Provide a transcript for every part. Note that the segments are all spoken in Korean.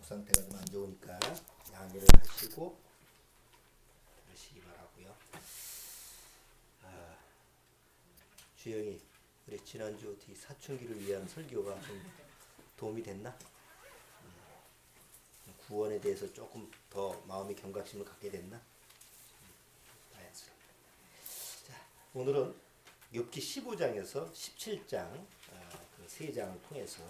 목 상태가 좀 안 좋으니까 양해를 하시고 하시기 바라고요. 주영이 우리 지난주 뒤 사춘기를 위한 설교가 좀 도움이 됐나? 구원에 대해서 조금 더 마음의 경각심을 갖게 됐나? 다행스럽다. 자, 오늘은 욥기 15장에서 17장 그 세 장을 통해서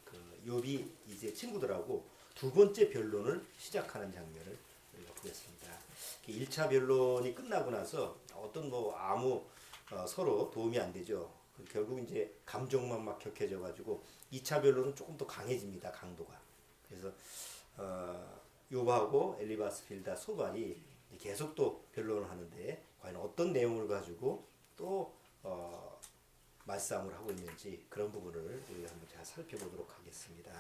그 욥이 이제 친구들하고 두 번째 변론을 시작하는 장면을 우리가 보겠습니다. 1차 변론이 끝나고 나서 어떤 아무 서로 도움이 안 되죠. 결국 이제 감정만 막 격해져 가지고 2차 변론은 조금 더 강해집니다. 강도가. 그래서 욥하고 엘리바스 빌다 소발이 계속 또 변론을 하는데 과연 어떤 내용을 가지고 또 말싸움을 하고 있는지 그런 부분을 우리가 한번 잘 살펴보도록 하겠습니다.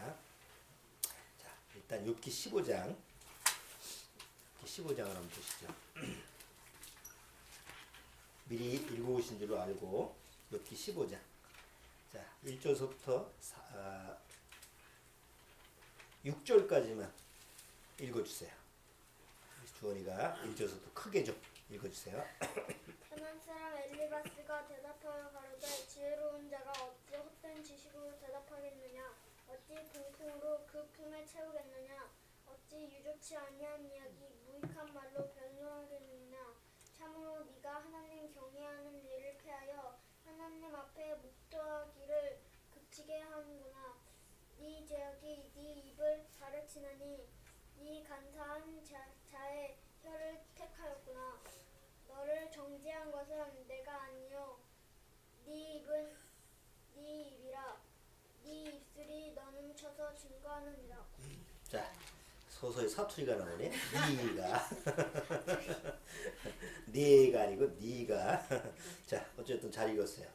자, 일단 욥기 15장을 한번 보시죠. 미리 읽어오신 줄로 알고 욥기 15장. 자, 1절부터 6절까지만 읽어주세요. 주원이가 1절부터 크게 좀 읽어주세요. 가나안 사람 엘리바스가 대답하여 가로되 지혜로운 자가 어찌 헛된 지식으로 대답하겠느냐? 어찌 병풍으로 그 품에 채우겠느냐? 어찌 유족치 아니한 이야기 무익한 말로 변론하겠느냐? 참으로 네가 하나님 경외하는 일을 패하여 하나님 앞에 묵도하기를 그치게 하는구나. 네 죄악이 네 입을 가르치나니 네 간사한 자의 혀를 택하였구나. 너를 정죄한 것은 내가 아니요 네 입은 네 입이라. 네 입술이 너는 쳐서 증거하느니라. 자, 서서히 사투리가 나오네. 네가 아니고 네가. 자, 어쨌든 잘 읽었어요.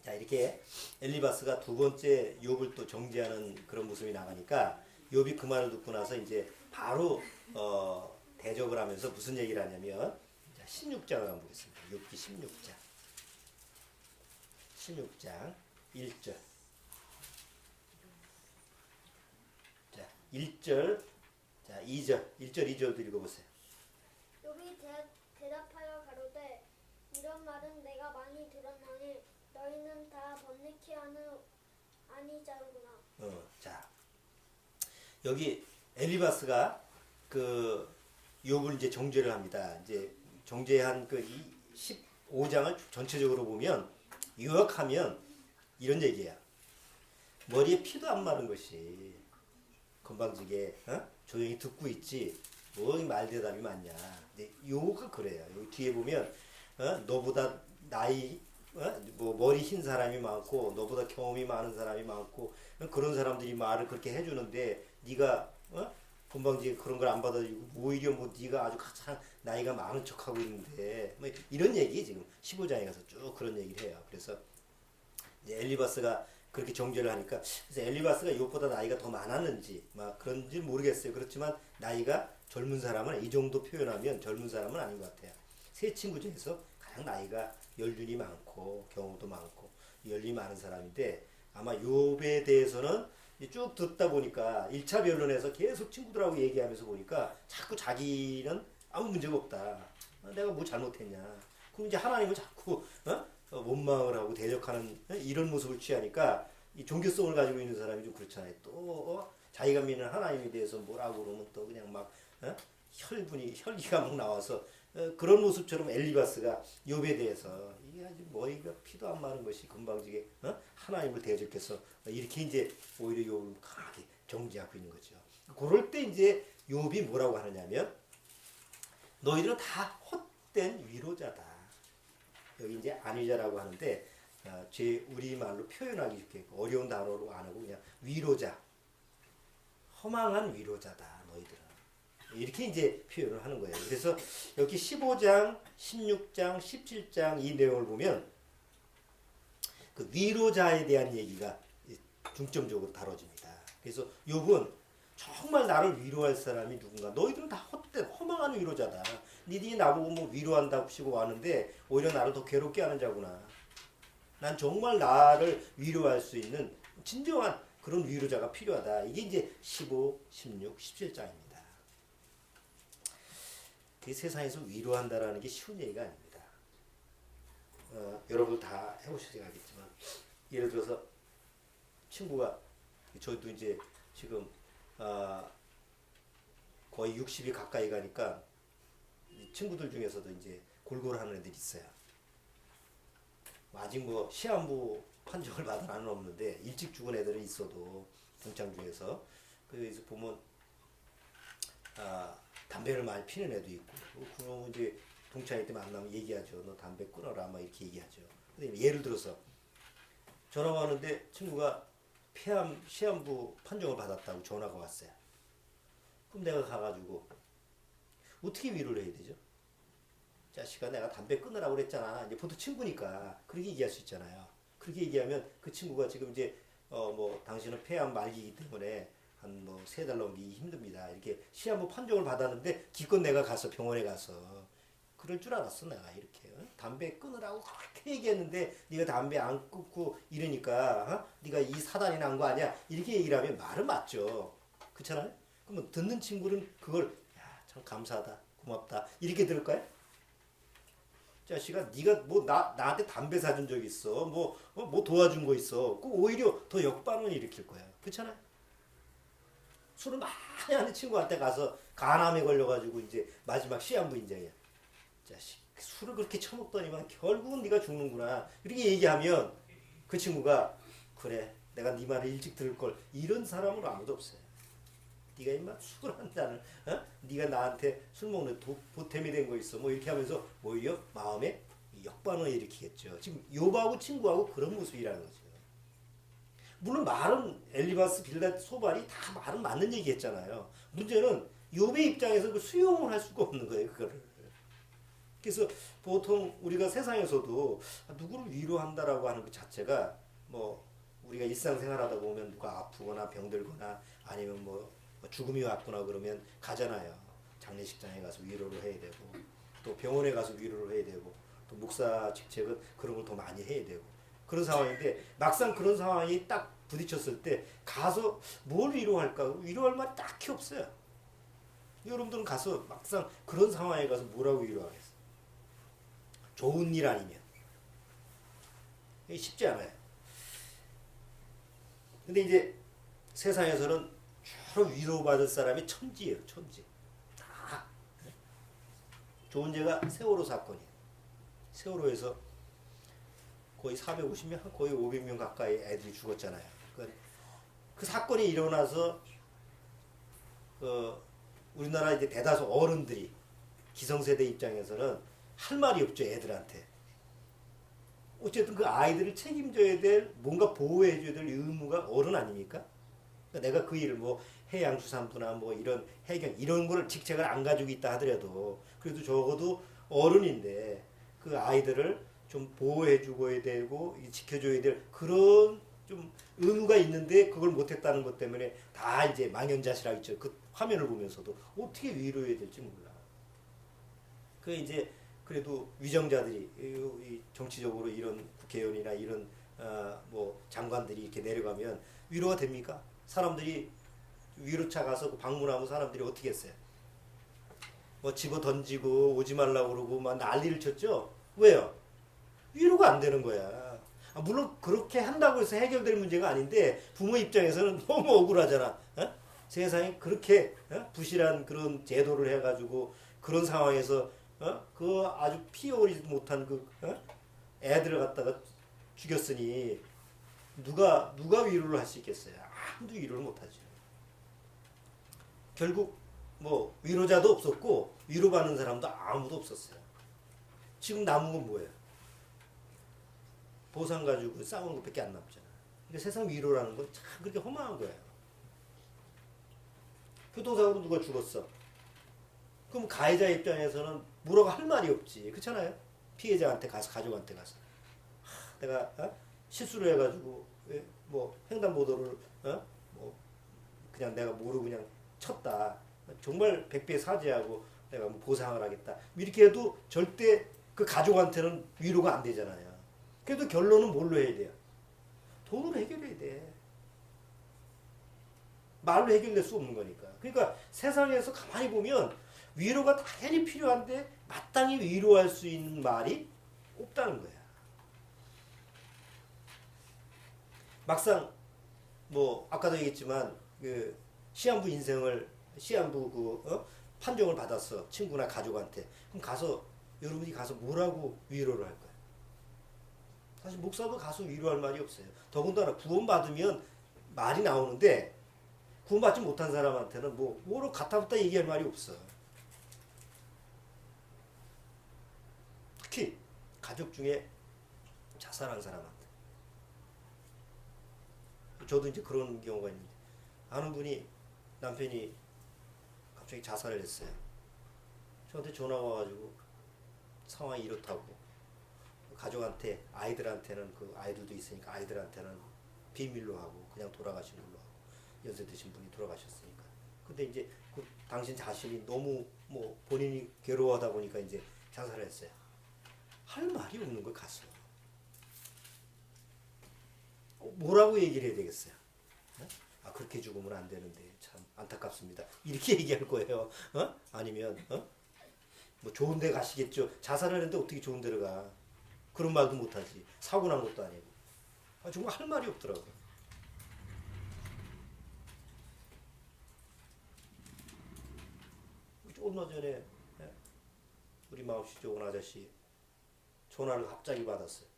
자, 이렇게 엘리바스가 두 번째 욥을 또 정죄하는 그런 모습이 나가니까 욥이 그 말을 듣고 나서 이제 바로 대적을 하면서 무슨 얘기를 하냐면 16장을 한번 보겠습니다. 욥기 16장 1절. 자, 1절, 자, 2절, 1절, 2절도 읽어보세요. 욥이 대답하여 가로되 이런 말은 내가 많이 들었나니 너희는 다 번뇌케 하는 아니자루구나. 자, 여기 엘리바스가 그 욥을 이제 정죄를 합니다. 이제 정죄한 그 15장을 전체적으로 보면 요약하면 이런 얘기야. 머리에 피도 안 마른 것이 건방지게 조용히 듣고 있지 뭐 말대답이 많냐. 근데 요가 그래요. 여기 뒤에 보면 너보다 나이 뭐 머리 흰 사람이 많고 너보다 경험이 많은 사람이 많고 그런 사람들이 말을 그렇게 해주는데 네가 건방지게 그런 걸 안 받아주고 오히려 뭐 네가 아주 가장 나이가 많은 척하고 있는데 뭐 이런 얘기 지금 15장에 가서 쭉 그런 얘기를 해요. 그래서 이제 엘리바스가 그렇게 정죄를 하니까 그래서 엘리바스가 욥보다 나이가 더 많았는지 막 그런지 모르겠어요. 그렇지만 나이가 젊은 사람은 이 정도 표현하면 젊은 사람은 아닌 것 같아요. 세 친구 중에서 가장 나이가 연륜이 많고 경험도 많고 연륜이 많은 사람인데 아마 욥에 대해서는 쭉 듣다 보니까 1차 변론에서 계속 친구들하고 얘기하면서 보니까 자꾸 자기는 아무 문제가 없다. 내가 뭐 잘못했냐. 그럼 이제 하나님을 자꾸 원망을 하고 대적하는 이런 모습을 취하니까 이 종교성을 가지고 있는 사람이 좀 그렇잖아요. 또 자기가 믿는 하나님에 대해서 뭐라고 그러면 또 그냥 막 혈기가 막 나와서 그런 모습처럼 엘리바스가 욥에 대해서 이게 아주 머리가 피도 안 마른 것이 건방지게 하나님을 대적해서 이렇게 이제 오히려 욥을 강하게 정죄하고 있는 거죠. 그럴 때 이제 욥이 뭐라고 하느냐면 너희들은 다 헛된 위로자다. 여기 이제 안위자라고 하는데 제 우리말로 표현하기 좋게 어려운 단어로 안 하고 그냥 위로자, 허망한 위로자다 너희들은. 이렇게 이제 표현을 하는 거예요. 그래서 여기 15장, 16장, 17장 이 내용을 보면 그 위로자에 대한 얘기가 중점적으로 다뤄집니다. 그래서 욥은 정말 나를 위로할 사람이 누군가. 너희들은 다 헛된 허망한 위로자다. 니들이 나보고 뭐 위로한다고 치고 왔는데 오히려 나를 더 괴롭게 하는 자구나. 난 정말 나를 위로할 수 있는 진정한 그런 위로자가 필요하다. 이게 이제 15, 16, 17장입니다. 그 세상에서 위로한다라는 게 쉬운 얘기가 아닙니다. 여러분 다 해보셔야 알겠지만, 예를 들어서 친구가, 저도 이제 지금 거의 60이 가까이 가니까 친구들 중에서도 이제 골골하는 애들이 있어요. 아직 뭐 시한부 판정을 받은 애는 없는데 일찍 죽은 애들은 있어도 동창 중에서, 그래서 보면 담배를 많이 피는 애도 있고, 그러면 이제 동창회 때 만나면 얘기하죠. 너 담배 끊어라, 막 이렇게 얘기하죠. 근데 예를 들어서 전화가 왔는데 친구가 폐암 시한부 판정을 받았다고 전화가 왔어요. 그럼 내가 가가지고 어떻게 위로를 해야 되죠? 자식아, 내가 담배 끊으라고 그랬잖아. 이제 보통 친구니까 그렇게 얘기할 수 있잖아요. 그렇게 얘기하면 그 친구가 지금 이제 뭐 당신은 폐암 말기이기 때문에 한 뭐 3달 넘기기 힘듭니다. 이렇게 시한부 판정을 받았는데 기껏 내가 가서 병원에 가서 그럴 줄 알았어 내가 이렇게 담배 끊으라고 그렇게 얘기했는데 네가 담배 안 끊고 이러니까 네가 이 사단이 난 거 아니야? 이렇게 얘기를 하면 말은 맞죠. 그렇잖아요? 그러면 듣는 친구는 그걸 야, 참 감사하다, 고맙다 이렇게 들을까요? 자식아, 네가 뭐 나한테 담배 사준 적 있어? 뭐 도와준 거 있어? 그 오히려 더 역반응을 일으킬 거야. 그렇잖아요? 술을 많이 하는 친구한테 가서 간암에 걸려가지고 이제 마지막 시한부 인자야. 자식, 술을 그렇게 처먹더니만 결국은 네가 죽는구나. 이렇게 얘기하면 그 친구가 그래, 내가 네 말을 일찍 들을 걸. 이런 사람은 아무도 없어요. 네가 임마 술 한 잔을, 네가 나한테 술 먹는 보탬이 된 거 있어. 뭐 이렇게 하면서 오히려 마음에 역반응을 일으키겠죠. 지금 욥하고 친구하고 그런 모습이라는 거죠. 물론 말은 엘리바스, 빌닷, 소발이 다 말은 맞는 얘기했잖아요. 문제는 욥의 입장에서 그 수용을 할 수가 없는 거예요, 그거를. 그래서 보통 우리가 세상에서도 누구를 위로한다라고 하는 그 자체가 뭐 우리가 일상생활하다 보면 누가 아프거나 병들거나 아니면 뭐 죽음이 왔구나 그러면 가잖아요. 장례식장에 가서 위로를 해야 되고 또 병원에 가서 위로를 해야 되고 또 목사 직책은 그런 걸 더 많이 해야 되고 그런 상황인데 막상 그런 상황이 딱 부딪혔을 때 가서 뭘 위로할까? 위로할 말이 딱히 없어요. 여러분들은 가서 막상 그런 상황에 가서 뭐라고 위로하겠어요? 좋은 일 아니면 쉽지 않아요. 근데 이제 세상에서는 주로 위로받을 사람이 천지예요. 천지. 다. 좋은 예가 세월호 사건이에요. 세월호에서 거의 450명, 거의 500명 가까이 애들이 죽었잖아요. 그 사건이 일어나서 우리나라 이제 대다수 어른들이 기성세대 입장에서는 할 말이 없죠. 애들한테. 어쨌든 그 아이들을 책임져야 될, 뭔가 보호해줘야 될 의무가 어른 아닙니까? 그러니까 내가 그 일을 뭐 해양수산부나 뭐 이런 해경 이런 거를 직책을 안 가지고 있다 하더라도 그래도 적어도 어른인데 그 아이들을 좀 보호해주고 해야 되고 지켜줘야 될 그런 좀 의무가 있는데 그걸 못했다는 것 때문에 다 이제 망연자실하고 있죠. 그 화면을 보면서도 어떻게 위로해야 될지 몰라. 그 이제 그래도 위정자들이 이 정치적으로 이런 국회의원이나 이런 뭐 장관들이 이렇게 내려가면 위로가 됩니까? 사람들이 위로차 가서 그 방문하고 사람들이 어떻게 했어요? 뭐 집어 던지고 오지 말라고 그러고 막 난리를 쳤죠? 왜요? 위로가 안 되는 거야. 물론 그렇게 한다고 해서 해결될 문제가 아닌데 부모 입장에서는 너무 억울하잖아. 세상에 그렇게 부실한 그런 제도를 해가지고 그런 상황에서 그 아주 피 흘리지 못한 그 애들을 갖다가 죽였으니 누가 위로를 할 수 있겠어요? 아무도 위로를 못하죠. 결국 뭐 위로자도 없었고 위로받는 사람도 아무도 없었어요. 지금 남은 건 뭐예요? 보상 가지고 싸우는 것밖에 안 남잖아. 그러니까 세상 위로라는 건 참 그렇게 허망한 거예요. 교통사고로 누가 죽었어. 그럼 가해자 입장에서는 뭐라고 할 말이 없지. 그렇잖아요? 피해자한테 가서, 가족한테 가서. 내가 실수를 해가지고 뭐 횡단보도를 뭐 그냥 내가 모르고 그냥 쳤다. 정말 100배 사죄하고 내가 뭐 보상을 하겠다. 이렇게 해도 절대 그 가족한테는 위로가 안 되잖아요. 그래도 결론은 뭘로 해야 돼요? 돈으로 해결해야 돼. 말로 해결될 수 없는 거니까. 그러니까 세상에서 가만히 보면 위로가 당연히 필요한데 마땅히 위로할 수 있는 말이 없다는 거야. 막상 뭐 아까도 얘기했지만 그 시한부 판정을 받았어, 친구나 가족한테. 그럼 가서 여러분이 가서 뭐라고 위로를 할 거야? 사실 목사도 가서 위로할 말이 없어요. 더군다나 구원받으면 말이 나오는데 구원받지 못한 사람한테는 뭐로 가타부타 얘기할 말이 없어. 특히 가족 중에 자살한 사람한테. 저도 이제 그런 경우가 있는데, 아는 분이 남편이 갑자기 자살을 했어요. 저한테 전화 와가지고 상황이 이렇다고, 가족한테, 아이들한테는, 그 아이들도 있으니까 아이들한테는 비밀로 하고 그냥 돌아가신 걸로 하고, 연세 드신 분이 돌아가셨으니까. 근데 이제 그 당신 자신이 너무 뭐 본인이 괴로워하다 보니까 이제 자살을 했어요. 할 말이 없는 걸 가서 뭐라고 얘기를 해야 되겠어요? 아, 그렇게 죽으면 안 되는데 참 안타깝습니다, 이렇게 얘기할 거예요? 아니면 뭐 좋은 데 가시겠죠. 자살을 했는데 어떻게 좋은 데를 가? 그런 말도 못하지. 사고 난 것도 아니고. 정말 할 말이 없더라고요. 얼마 전에 우리 마을시 좋은 아저씨 전화를 갑자기 받았어요.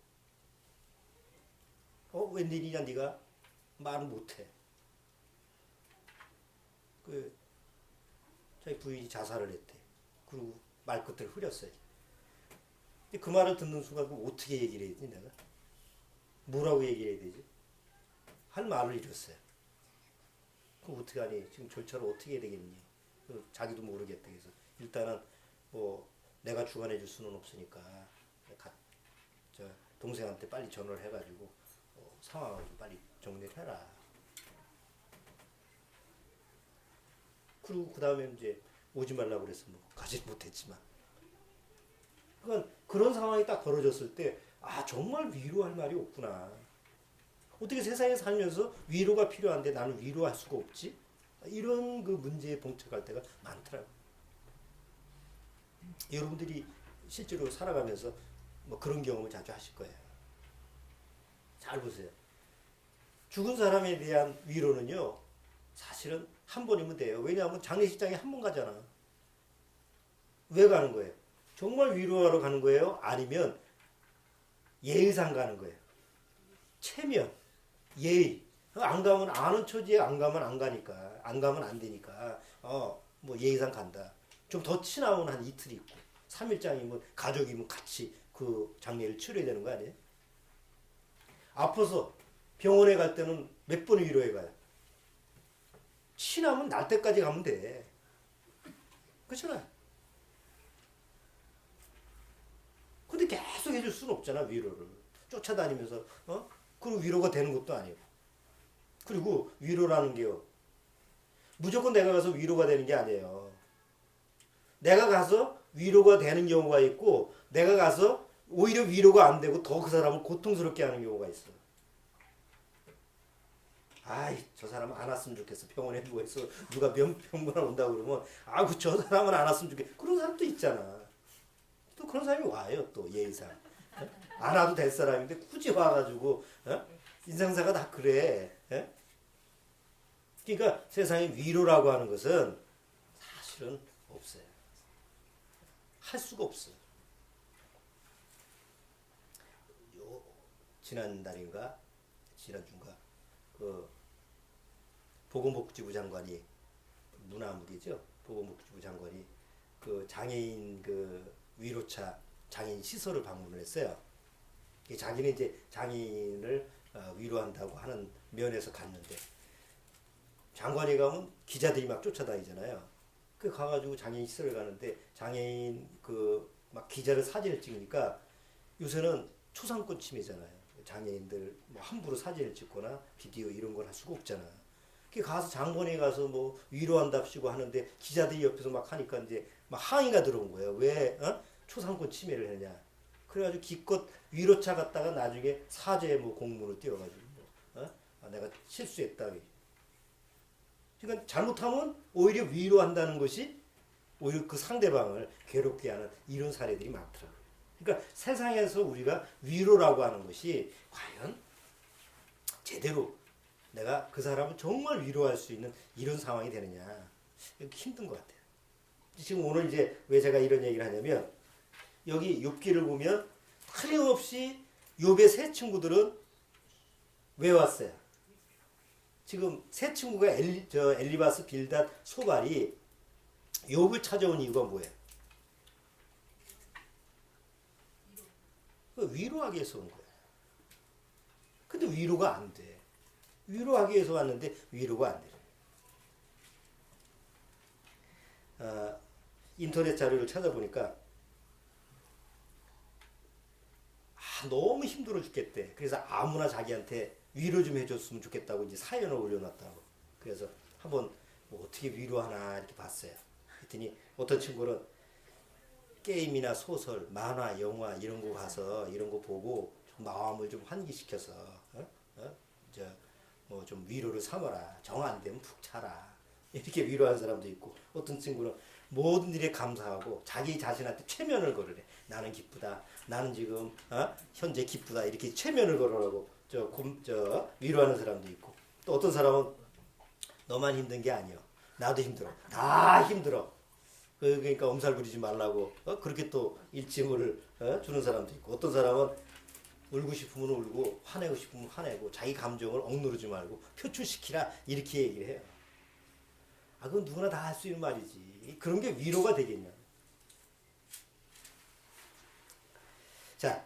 웬일이냐, 네가 말은 못해. 저희 부인이 자살을 했대. 그리고 말끝을 흐렸어요. 근데 그 말을 듣는 순간 어떻게 얘기를 해야 되지, 내가? 뭐라고 얘기를 해야 되지? 할 말을 잃었어요. 그럼 어떻게 하니? 지금 절차를 어떻게 해야 되겠니? 자기도 모르겠다. 그래서 일단은 뭐 내가 주관해 줄 수는 없으니까 저 동생한테 빨리 전화를 해가지고 상황을 좀 빨리 정리를 해라. 그리고 그 다음에 이제 오지 말라고 그래서 뭐 가지 못했지만, 그러니까 그런 상황이 딱 벌어졌을 때, 정말 위로할 말이 없구나. 어떻게 세상에 살면서 위로가 필요한데 나는 위로할 수가 없지? 이런 그 문제에 봉착할 때가 많더라고요. 여러분들이 실제로 살아가면서 뭐 그런 경험을 자주 하실 거예요. 잘 보세요. 죽은 사람에 대한 위로는요, 사실은 한 번이면 돼요. 왜냐하면 장례식장에 한 번 가잖아. 왜 가는 거예요? 정말 위로하러 가는 거예요? 아니면 예의상 가는 거예요? 체면, 예의. 안 가면, 아는 처지에 안 가면 안 가니까, 안 가면 안 되니까, 뭐 예의상 간다. 좀 더 친하면 한 이틀 있고, 3일장이면 가족이면 같이 그 장례를 치러야 되는 거 아니에요? 아파서 병원에 갈 때는 몇 번을 위로해 가요? 친하면 날 때까지 가면 돼. 그렇잖아요. 근데 계속 해줄 수는 없잖아, 위로를. 쫓아다니면서, 그리고 위로가 되는 것도 아니고. 그리고 위로라는 게요, 무조건 내가 가서 위로가 되는 게 아니에요. 내가 가서 위로가 되는 경우가 있고, 내가 가서 오히려 위로가 안 되고 더 그 사람을 고통스럽게 하는 경우가 있어. 저 사람 안 왔으면 좋겠어. 병원에 누워있어. 누가 병문안 온다고 그러면, 저 사람은 안 왔으면 좋겠어. 그런 사람도 있잖아. 또 그런 사람이 와요, 또 예의상. 안 와도 될 사람인데 굳이 와가지고, 인상사가 다 그래. 그러니까 세상에 위로라고 하는 것은 사실은 없어요. 할 수가 없어요. 지난달인가 지난주인가 그 보건복지부 장관이, 문화무기죠, 보건복지부 장관이 그 장애인 그 위로차 장애인 시설을 방문을 했어요. 자기는 이제 장애인을 위로한다고 하는 면에서 갔는데, 장관이 가면 기자들이 막 쫓아다니잖아요. 그 가가지고 장애인 시설을 가는데, 장애인 그 막 기자를 사진을 찍으니까, 요새는 초상권 침해잖아요. 장애인들 뭐 함부로 사진을 찍거나 비디오 이런 걸 할 수가 없잖아. 그 가서 장관에 가서 뭐 위로한답시고 하는데, 기자들이 옆에서 막 하니까 이제 막 항의가 들어온 거예요. 왜 초상권 침해를 했냐. 그래가지고 기껏 위로차 갔다가 나중에 사죄 뭐 공문을 띄워가지고 내가 실수했다. 그러니까 잘못하면 오히려 위로한다는 것이 오히려 그 상대방을 괴롭게 하는 이런 사례들이 많더라고요. 그러니까 세상에서 우리가 위로라고 하는 것이 과연 제대로 내가 그 사람을 정말 위로할 수 있는 이런 상황이 되느냐, 힘든 것 같아요. 지금 오늘 이제 왜 제가 이런 얘기를 하냐면, 여기 욥기를 보면 틀림없이 욥의 세 친구들은 왜 왔어요? 지금 세 친구가 엘리바스, 빌닷, 소발이 욥을 찾아온 이유가 뭐예요? 위로하기 위해서 온 거예요. 근데 위로가 안 돼. 위로하기 위해서 왔는데 위로가 안 돼. 인터넷 자료를 찾아보니까 너무 힘들어 죽겠대. 그래서 아무나 자기한테 위로 좀 해줬으면 좋겠다고 이제 사연을 올려놨다고. 그래서 한번 뭐 어떻게 위로하나 이렇게 봤어요. 그랬더니 어떤 친구는 게임이나 소설, 만화, 영화 이런 거 가서 이런 거 보고 좀 마음을 좀 환기시켜서 뭐 좀 위로를 삼아라. 정 안 되면 푹 자라. 이렇게 위로하는 사람도 있고, 어떤 친구는 모든 일에 감사하고 자기 자신한테 최면을 걸으래. 나는 기쁘다. 나는 지금 현재 기쁘다. 이렇게 최면을 걸으라고 위로하는 사람도 있고, 또 어떤 사람은 너만 힘든 게 아니야. 나도 힘들어. 다 힘들어. 그러니까 엄살 부리지 말라고 그렇게 또 일침을 주는 사람도 있고, 어떤 사람은 울고 싶으면 울고 화내고 싶으면 화내고 자기 감정을 억누르지 말고 표출시키라 이렇게 얘기를 해요. 그건 누구나 다 할 수 있는 말이지. 그런 게 위로가 되겠냐. 자,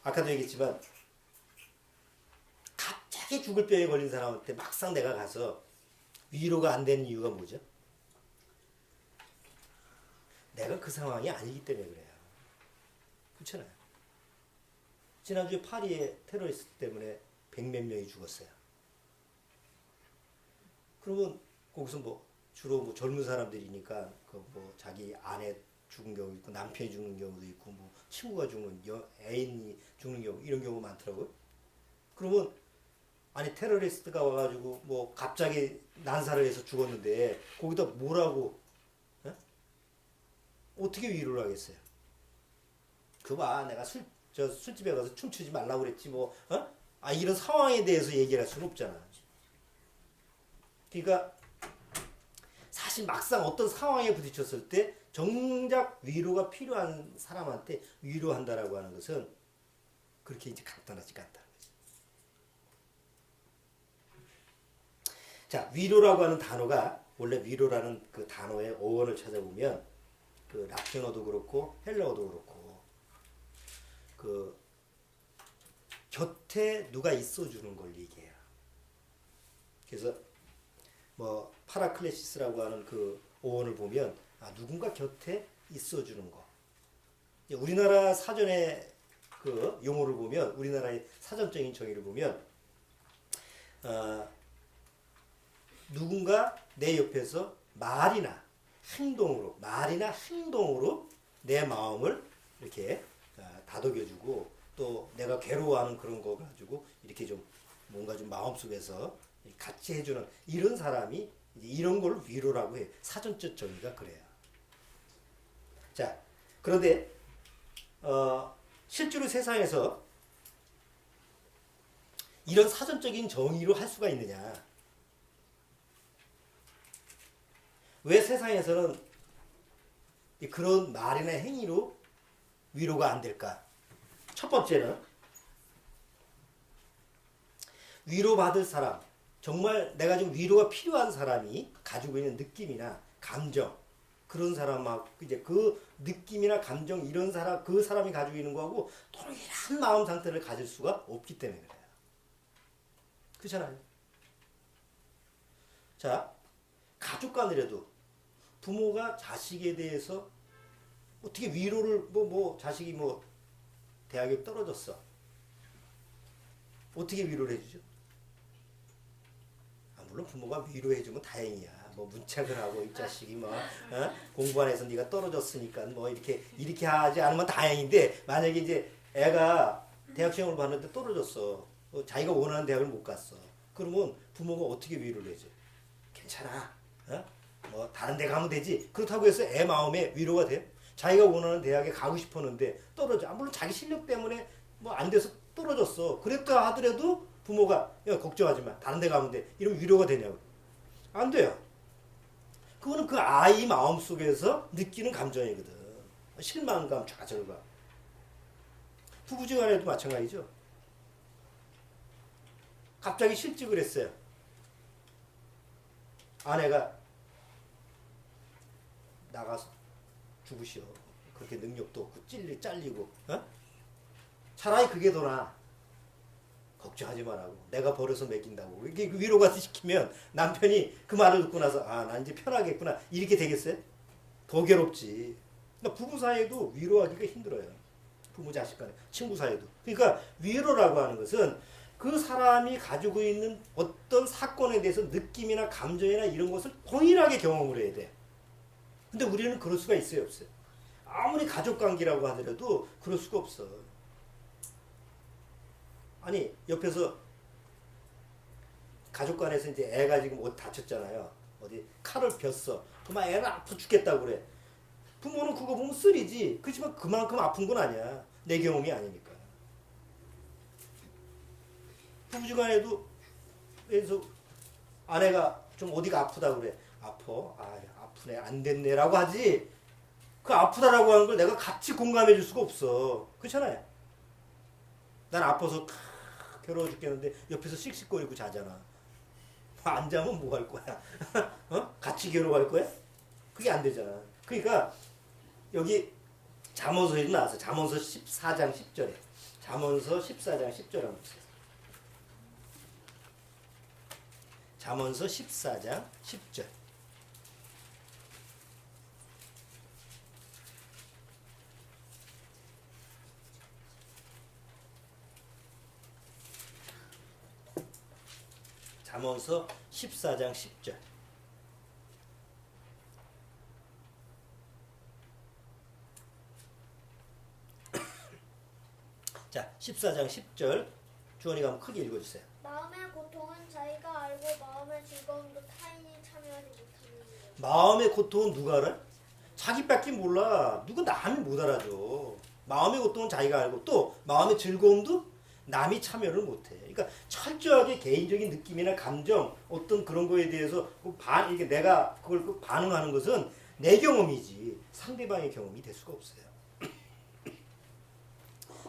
아까도 얘기했지만 갑자기 죽을 병에 걸린 사람한테 막상 내가 가서 위로가 안 되는 이유가 뭐죠? 내가 그 상황이 아니기 때문에 그래요. 그렇잖아요. 지난주에 파리에 테러리스트 때문에 100몇 명이 죽었어요. 그러면 거기서 뭐 주로 뭐 젊은 사람들이니까 그 뭐 자기 아내 죽은 경우 있고, 남편이 죽는 경우도 있고, 뭐 친구가 죽는, 애인이 죽는 경우, 이런 경우 많더라고요. 그러면 아니 테러리스트가 와가지고 뭐 갑자기 난사를 해서 죽었는데 거기다 뭐라고 어떻게 위로를 하겠어요? 그봐 내가 술집에 가서 춤추지 말라고 그랬지 뭐 이런 상황에 대해서 얘기를 할 수는 없잖아. 그러니까 사실 막상 어떤 상황에 부딪혔을 때 정작 위로가 필요한 사람한테 위로한다라고 하는 것은 그렇게 이제 간단하지가 않다는 거지. 자, 위로라고 하는 단어가 원래 위로라는 그 단어의 어원을 찾아보면 그 라틴어도 그렇고 헬라어도 그렇고 그 곁에 누가 있어주는 걸 얘기해요. 그래서 뭐 파라클레시스라고 하는 그 어원을 보면 누군가 곁에 있어주는 거. 우리나라 사전의 그 용어를 보면, 우리나라의 사전적인 정의를 보면 누군가 내 옆에서 말이나 행동으로 내 마음을 이렇게 다독여주고, 또 내가 괴로워하는 그런 거 가지고 이렇게 좀 뭔가 좀 마음속에서 같이 해주는 이런 사람이 이런 걸 위로라고 해. 사전적 정의가 그래요. 자, 그런데 실제로 세상에서 이런 사전적인 정의로 할 수가 있느냐? 왜 세상에서는 그런 말이나 행위로 위로가 안 될까? 첫 번째는 위로받을 사람, 정말 내가 좀 위로가 필요한 사람이 가지고 있는 느낌이나 감정, 그런 사람하고 이제 그 느낌이나 감정 이런 사람, 그 사람이 가지고 있는 거하고 동일한 마음 상태를 가질 수가 없기 때문에 그래요. 그렇잖아요. 자, 가족 간이라도 부모가 자식에 대해서 어떻게 위로를 자식이 대학에 떨어졌어. 어떻게 위로를 해주죠? 물론 부모가 위로해주면 다행이야. 문책을 하고 이 자식이 공부 안 해서 네가 떨어졌으니까 이렇게 하지 않으면 다행인데, 만약에 이제 애가 대학 시험을 봤는데 떨어졌어. 자기가 원하는 대학을 못 갔어. 그러면 부모가 어떻게 위로를 해줘? 괜찮아. 어? 뭐 다른 데 가면 되지. 그렇다고 해서 애 마음에 위로가 돼? 자기가 원하는 대학에 가고 싶었는데 떨어져. 물론 자기 실력 때문에 뭐 안 돼서 떨어졌어. 그랬다 하더라도 부모가 야 걱정하지 마. 다른 데 가면 돼. 이러면 위로가 되냐고. 안 돼요. 그거는 그 아이 마음 속에서 느끼는 감정이거든. 실망감, 좌절감. 부부지간에도 마찬가지죠. 갑자기 실직을 했어요. 아내가 나가서 죽으시오. 그렇게 능력도 없고 잘리고 어? 차라리 그게 더 나아. 걱정하지 말라고. 내가 버려서 먹인다고. 이게 위로가 시키면 남편이 그 말을 듣고 나서 아, 난 이제 편하겠구나. 이렇게 되겠어요? 더 괴롭지. 그러니까 부부 사이에도 위로하기가 힘들어요. 부모 자식 간에. 친구 사이에도. 그러니까 위로라고 하는 것은 그 사람이 가지고 있는 어떤 사건에 대해서 느낌이나 감정이나 이런 것을 동일하게 경험을 해야 돼. 근데 우리는 그럴 수가 있어요, 없어요? 아무리 가족 관계라고 하더라도 그럴 수가 없어. 아니, 옆에서 가족 간에서 이제 애가 지금 어디 다쳤잖아요. 어디 칼을 뵘어. 그만 애는 아파 죽겠다고 그래. 부모는 그거 보면 쓰리지. 그렇지만 그만큼 아픈 건 아니야. 내 경험이 아니니까. 부부지간에도 그래서 아내가 좀 어디가 아프다 그래. 아파? 아, 아프네. 안 됐네라고 하지. 그 아프다라고 하는 걸 내가 같이 공감해 줄 수가 없어. 그렇잖아요. 난 아파서 괴로워 죽겠는데 옆에서 씩씩거리고 자잖아. 안 자면 뭐 할 거야? 어? 같이 괴로워할 거야? 그게 안 되잖아. 그러니까 여기 잠언서에도 나왔어. 잠언서 14장 10절에. 잠언서 14장 10절 한번 보세요. 잠언서 14장 10절. 잠언서 14장 10절. 자, 14장 10절. 주원이가 한번 크게 읽어주세요. 마음의 고통은 자기가 알고 마음의 즐거움도 타인이 참여하지 못하느니라. 마음의 고통은 누가 알아? 자기밖에 몰라. 누가 남이 못 알아줘. 마음의 고통은 자기가 알고 또 마음의 즐거움도 남이 참여를 못해. 그러니까 철저하게 개인적인 느낌이나 감정 어떤 그런 거에 대해서 이게 내가 그걸 반응하는 것은 내 경험이지 상대방의 경험이 될 수가 없어요.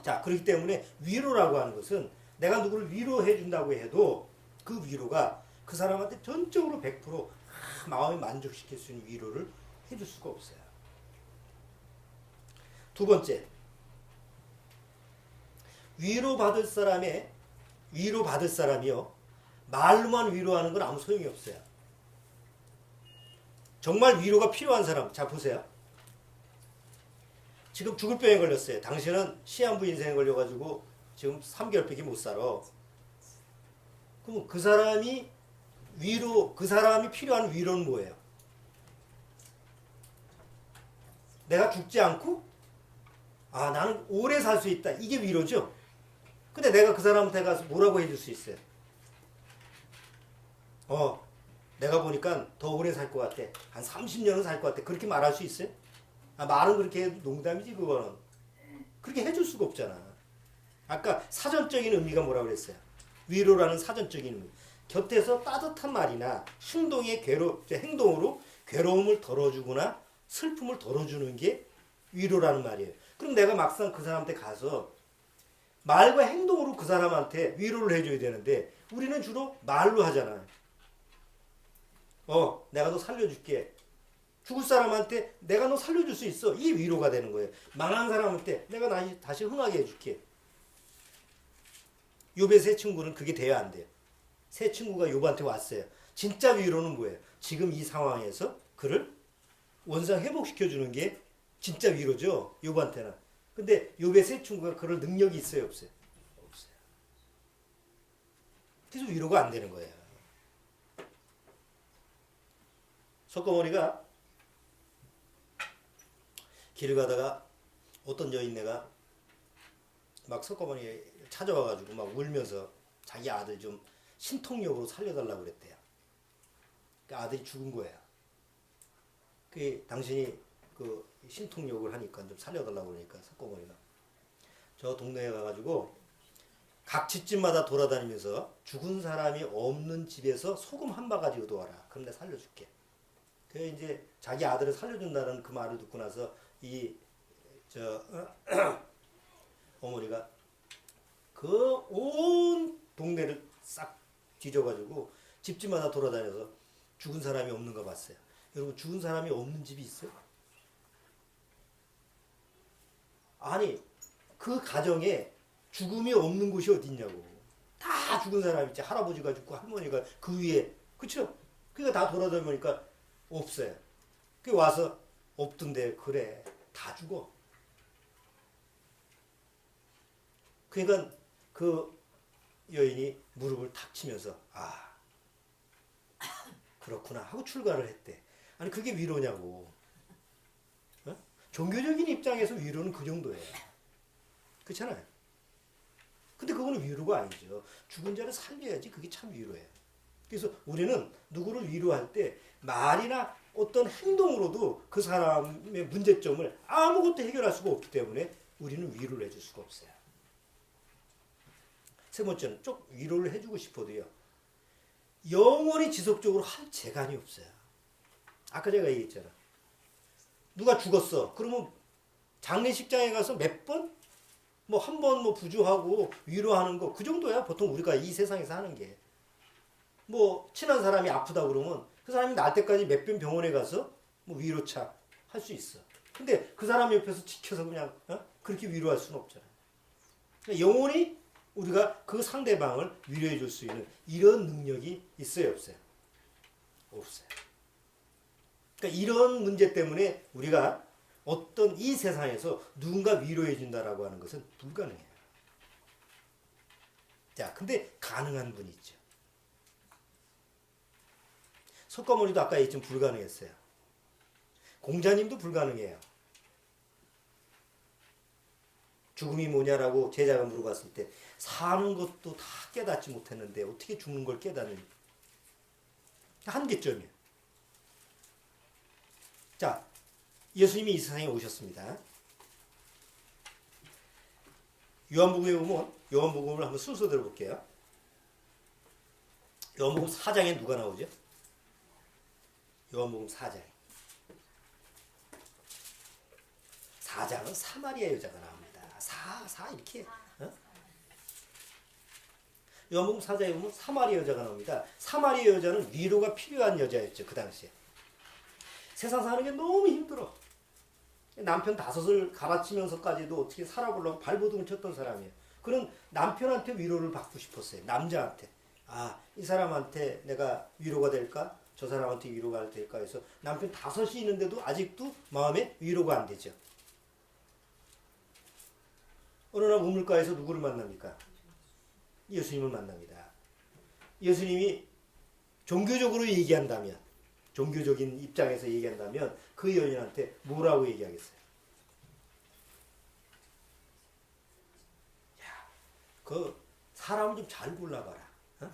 자, 그렇기 때문에 위로라고 하는 것은 내가 누구를 위로해 준다고 해도 그 위로가 그 사람한테 전적으로 100% 마음을 만족시킬 수 있는 위로를 해줄 수가 없어요. 두 번째, 위로받을 사람이요 말로만 위로하는 건 아무 소용이 없어요. 정말 위로가 필요한 사람, 자 보세요. 지금 죽을 병에 걸렸어요. 당신은 시한부 인생에 걸려가지고 지금 3개월밖에 못 살아. 그럼 그 사람이 필요한 위로는 뭐예요? 내가 죽지 않고 아 나는 오래 살 수 있다. 이게 위로죠. 근데 내가 그 사람한테 가서 뭐라고 해줄 수 있어요? 내가 보니까 더 오래 살 것 같아. 한 30년은 살 것 같아. 그렇게 말할 수 있어요? 아, 말은 그렇게 해도 농담이지 그거는. 그렇게 해줄 수가 없잖아. 아까 사전적인 의미가 뭐라고 그랬어요? 위로라는 사전적인 의미. 곁에서 따뜻한 말이나 행동의 행동으로 괴로움을 덜어주거나 슬픔을 덜어주는 게 위로라는 말이에요. 그럼 내가 막상 그 사람한테 가서 말과 행동으로 그 사람한테 위로를 해줘야 되는데 우리는 주로 말로 하잖아. 내가 너 살려줄게. 죽을 사람한테 내가 너 살려줄 수 있어. 이 위로가 되는 거예요. 망한 사람한테 내가 다시 흥하게 해줄게. 욥의 세 친구는 그게 돼야 안 돼요. 세 친구가 욥한테 왔어요. 진짜 위로는 뭐예요? 지금 이 상황에서 그를 원상 회복시켜주는 게 진짜 위로죠. 욥한테는. 근데 욥의 세 친구가 그럴 능력이 있어요? 없어요? 없어요. 그래서 위로가 안 되는 거예요. 석가모니가 길을 가다가 어떤 여인네가 막 석가모니 찾아와가지고 막 울면서 자기 아들 좀 신통력으로 살려달라고 그랬대요. 그 아들이 죽은 거예요. 그 당신이 그 신통욕을 하니까 좀 살려달라고 그러니까 석고모니가 저 동네에 가가지고 각 집집마다 돌아다니면서 죽은 사람이 없는 집에서 소금 한 바가지 얻어와라. 그럼 내가 살려줄게. 그 이제 자기 아들을 살려준다는 그 말을 듣고 나서 이 어머니가 그 온 동네를 싹 뒤져가지고 집집마다 돌아다녀서 죽은 사람이 없는가 봤어요. 여러분 죽은 사람이 없는 집이 있어요? 아니 그 가정에 죽음이 없는 곳이 어디 있냐고. 다 죽은 사람 있지. 할아버지가 죽고 할머니가 그 위에. 그쵸? 그러니까 다 돌아다니니까 없어요. 그 와서 없던데 그래 다 죽어. 그러니까 그 여인이 무릎을 탁 치면서 아 그렇구나 하고 출가를 했대. 아니 그게 위로냐고. 어? 종교적인 입장에서 위로는 그 정도예요. 그렇잖아요. 근데 그거는 위로가 아니죠. 죽은 자를 살려야지 그게 참 위로예요. 그래서 우리는 누구를 위로할 때 말이나 어떤 행동으로도 그 사람의 문제점을 아무것도 해결할 수가 없기 때문에 우리는 위로를 해줄 수가 없어요. 세 번째는 좀 위로를 해주고 싶어도요. 영원히 지속적으로 할 재간이 없어요. 아까 제가 얘기했잖아. 누가 죽었어. 그러면 장례식장에 가서 몇 번? 뭐 한 번 뭐 부주하고 위로하는 거 그 정도야. 보통 우리가 이 세상에서 하는 게. 뭐 친한 사람이 아프다 그러면 그 사람이 날 때까지 몇 번 병원에 가서 뭐 위로차 할 수 있어. 근데 그 사람 옆에서 지켜서 그냥 그렇게 위로할 수는 없잖아요. 그러니까 영원히 우리가 그 상대방을 위로해 줄 수 있는 이런 능력이 있어요, 없어요? 없어요. 그러니까 이런 문제 때문에 우리가 어떤 이 세상에서 누군가 위로해 준다라고 하는 것은 불가능해요. 자, 근데 가능한 분이 있죠. 석가모니도 아까 얘기했지만 불가능했어요. 공자님도 불가능해요. 죽음이 뭐냐라고 제자가 물어봤을 때 사는 것도 다 깨닫지 못했는데 어떻게 죽는 걸 깨닫느냐. 한계점이에요. 자, 예수님이 이 세상에 오셨습니다. 요한복음에 보면 요한복음을 한번 순서대로 볼게요. 요한복음 4장에 누가 나오죠? 요한복음 4장. 4장은 사마리아 여자가 나옵니다. 사 이렇게. 어? 요한복음 4장에 보면 사마리아 여자가 나옵니다. 사마리아 여자는 위로가 필요한 여자였죠. 그 당시에. 세상 사는 게 너무 힘들어. 남편 5을 갈아치면서까지도 어떻게 살아보려고 발버둥을 쳤던 사람이에요. 그런 남편한테 위로를 받고 싶었어요. 남자한테. 아, 이 사람한테 내가 위로가 될까? 저 사람한테 위로가 될까 해서 남편 5이 있는데도 아직도 마음에 위로가 안 되죠. 어느 날 우물가에서 누구를 만납니까? 예수님을 만납니다. 예수님이 종교적으로 얘기한다면, 종교적인 입장에서 얘기한다면 그 여인한테 뭐라고 얘기하겠어요? 야, 그 사람을 좀 잘 골라봐라. 어?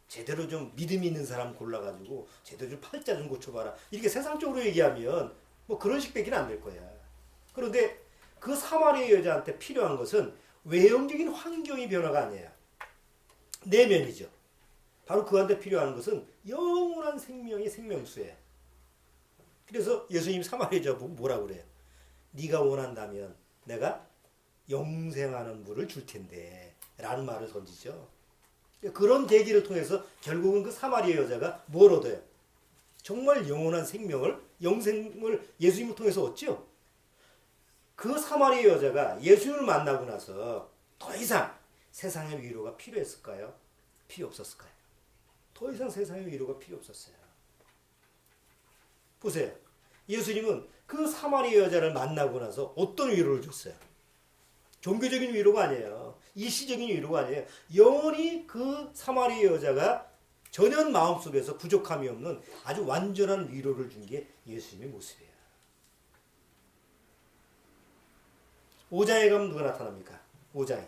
제대로 좀 믿음이 있는 사람 골라가지고 제대로 좀 팔자 좀 고쳐봐라. 이렇게 세상적으로 얘기하면 뭐 그런 식밖에 안 될 거야. 그런데 그 사마리아 여자한테 필요한 것은 외형적인 환경이 변화가 아니에요. 내면이죠. 바로 그한테 필요한 것은 영원한 생명이 생명수예요. 그래서 예수님 사마리아 여자 보고 뭐라고 그래요? 네가 원한다면 내가 영생하는 물을 줄 텐데 라는 말을 던지죠. 그런 계기를 통해서 결국은 그 사마리아 여자가 뭘 얻어요? 정말 영원한 생명을, 영생을 예수님을 통해서 얻죠. 그 사마리아 여자가 예수님을 만나고 나서 더 이상 세상의 위로가 필요했을까요? 필요 없었을까요? 더 이상 세상의 위로가 필요 없었어요. 보세요. 예수님은 그 사마리아 여자를 만나고 나서 어떤 위로를 줬어요? 종교적인 위로가 아니에요. 일시적인 위로가 아니에요. 영원히 그 사마리아 여자가 전혀 마음속에서 부족함이 없는 아주 완전한 위로를 준 게 예수님의 모습이에요. 5장에 가면 누가 나타납니까? 5장에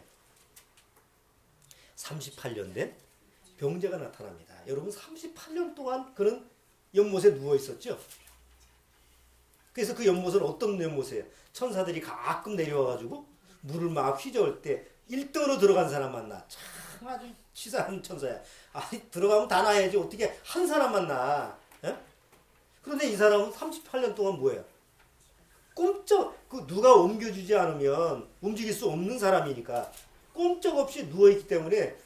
38년 된 병자가 나타납니다. 여러분 38년 동안 그는 연못에 누워 있었죠. 그래서 그 연못은 어떤 연못이에요? 천사들이 가끔 내려와가지고 물을 막 휘저을 때 1등으로 들어간 사람 만나. 참 아주 치사한 천사야. 아니 들어가면 다 나야지 어떻게 한 사람만 나. 에? 그런데 이 사람은 38년 동안 뭐예요? 꼼짝 그 누가 옮겨주지 않으면 움직일 수 없는 사람이니까 꼼짝없이 누워있기 때문에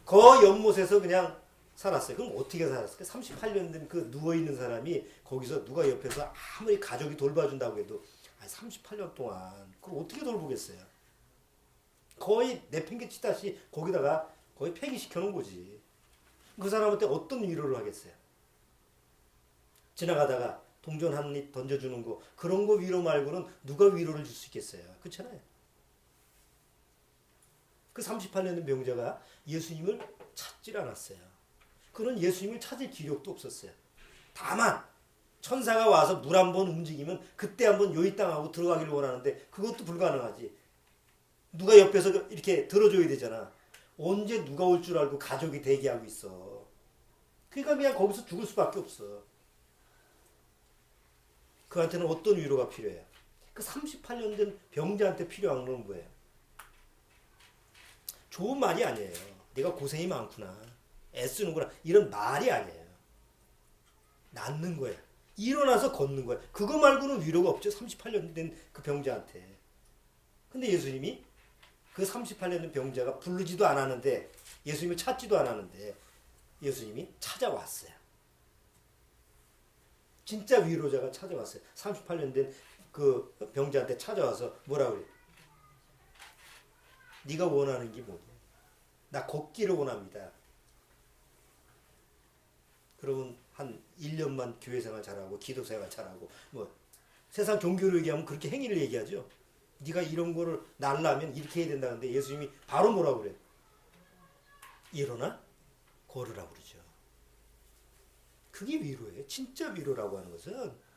그 연못에서 그냥 살았어요. 그럼 어떻게 살았을까? 38년 된 그 누워있는 사람이 거기서 누가 옆에서 아무리 가족이 돌봐준다고 해도 38년 동안 그걸 어떻게 돌보겠어요? 거의 내팽개치다시 거기다가 거의 폐기시켜 놓은 거지. 그 사람한테 어떤 위로를 하겠어요? 지나가다가 동전 한 입 던져주는 거 그런 거 위로 말고는 누가 위로를 줄 수 있겠어요? 그렇잖아요. 그 38년 된 병자가 예수님을 찾질 않았어요. 그는 예수님을 찾을 기력도 없었어요. 다만 천사가 와서 물 한 번 움직이면 그때 한번 요이 땅하고 들어가기를 원하는데 그것도 불가능하지. 누가 옆에서 이렇게 들어줘야 되잖아. 언제 누가 올 줄 알고 가족이 대기하고 있어. 그러니까 그냥 거기서 죽을 수밖에 없어. 그한테는 어떤 위로가 필요해요? 그 38년 된 병자한테 필요한 건 뭐예요? 좋은 말이 아니에요. 내가 고생이 많구나. 애쓰는구나. 이런 말이 아니에요. 낫는 거야. 일어나서 걷는 거야. 그거 말고는 위로가 없죠. 38년 된 그 병자한테. 근데 예수님이 그 38년 된 병자가 부르지도 않았는데 예수님을 찾지도 않았는데 예수님이 찾아왔어요. 진짜 위로자가 찾아왔어요. 38년 된 그 병자한테 찾아와서 뭐라고 그래? 네가 원하는 게 뭐냐? 나 걷기를 원합니다. 그러면 한 1년만 교회생활 잘하고 기도생활 잘하고 뭐 세상 종교로 얘기하면 그렇게 행위를 얘기하죠. 네가 이런 거를 날라면 이렇게 해야 된다는데 예수님이 바로 뭐라고 그래? 일어나 걸으라고 그러죠. 그게 위로예요. 진짜 위로라고 하는 것은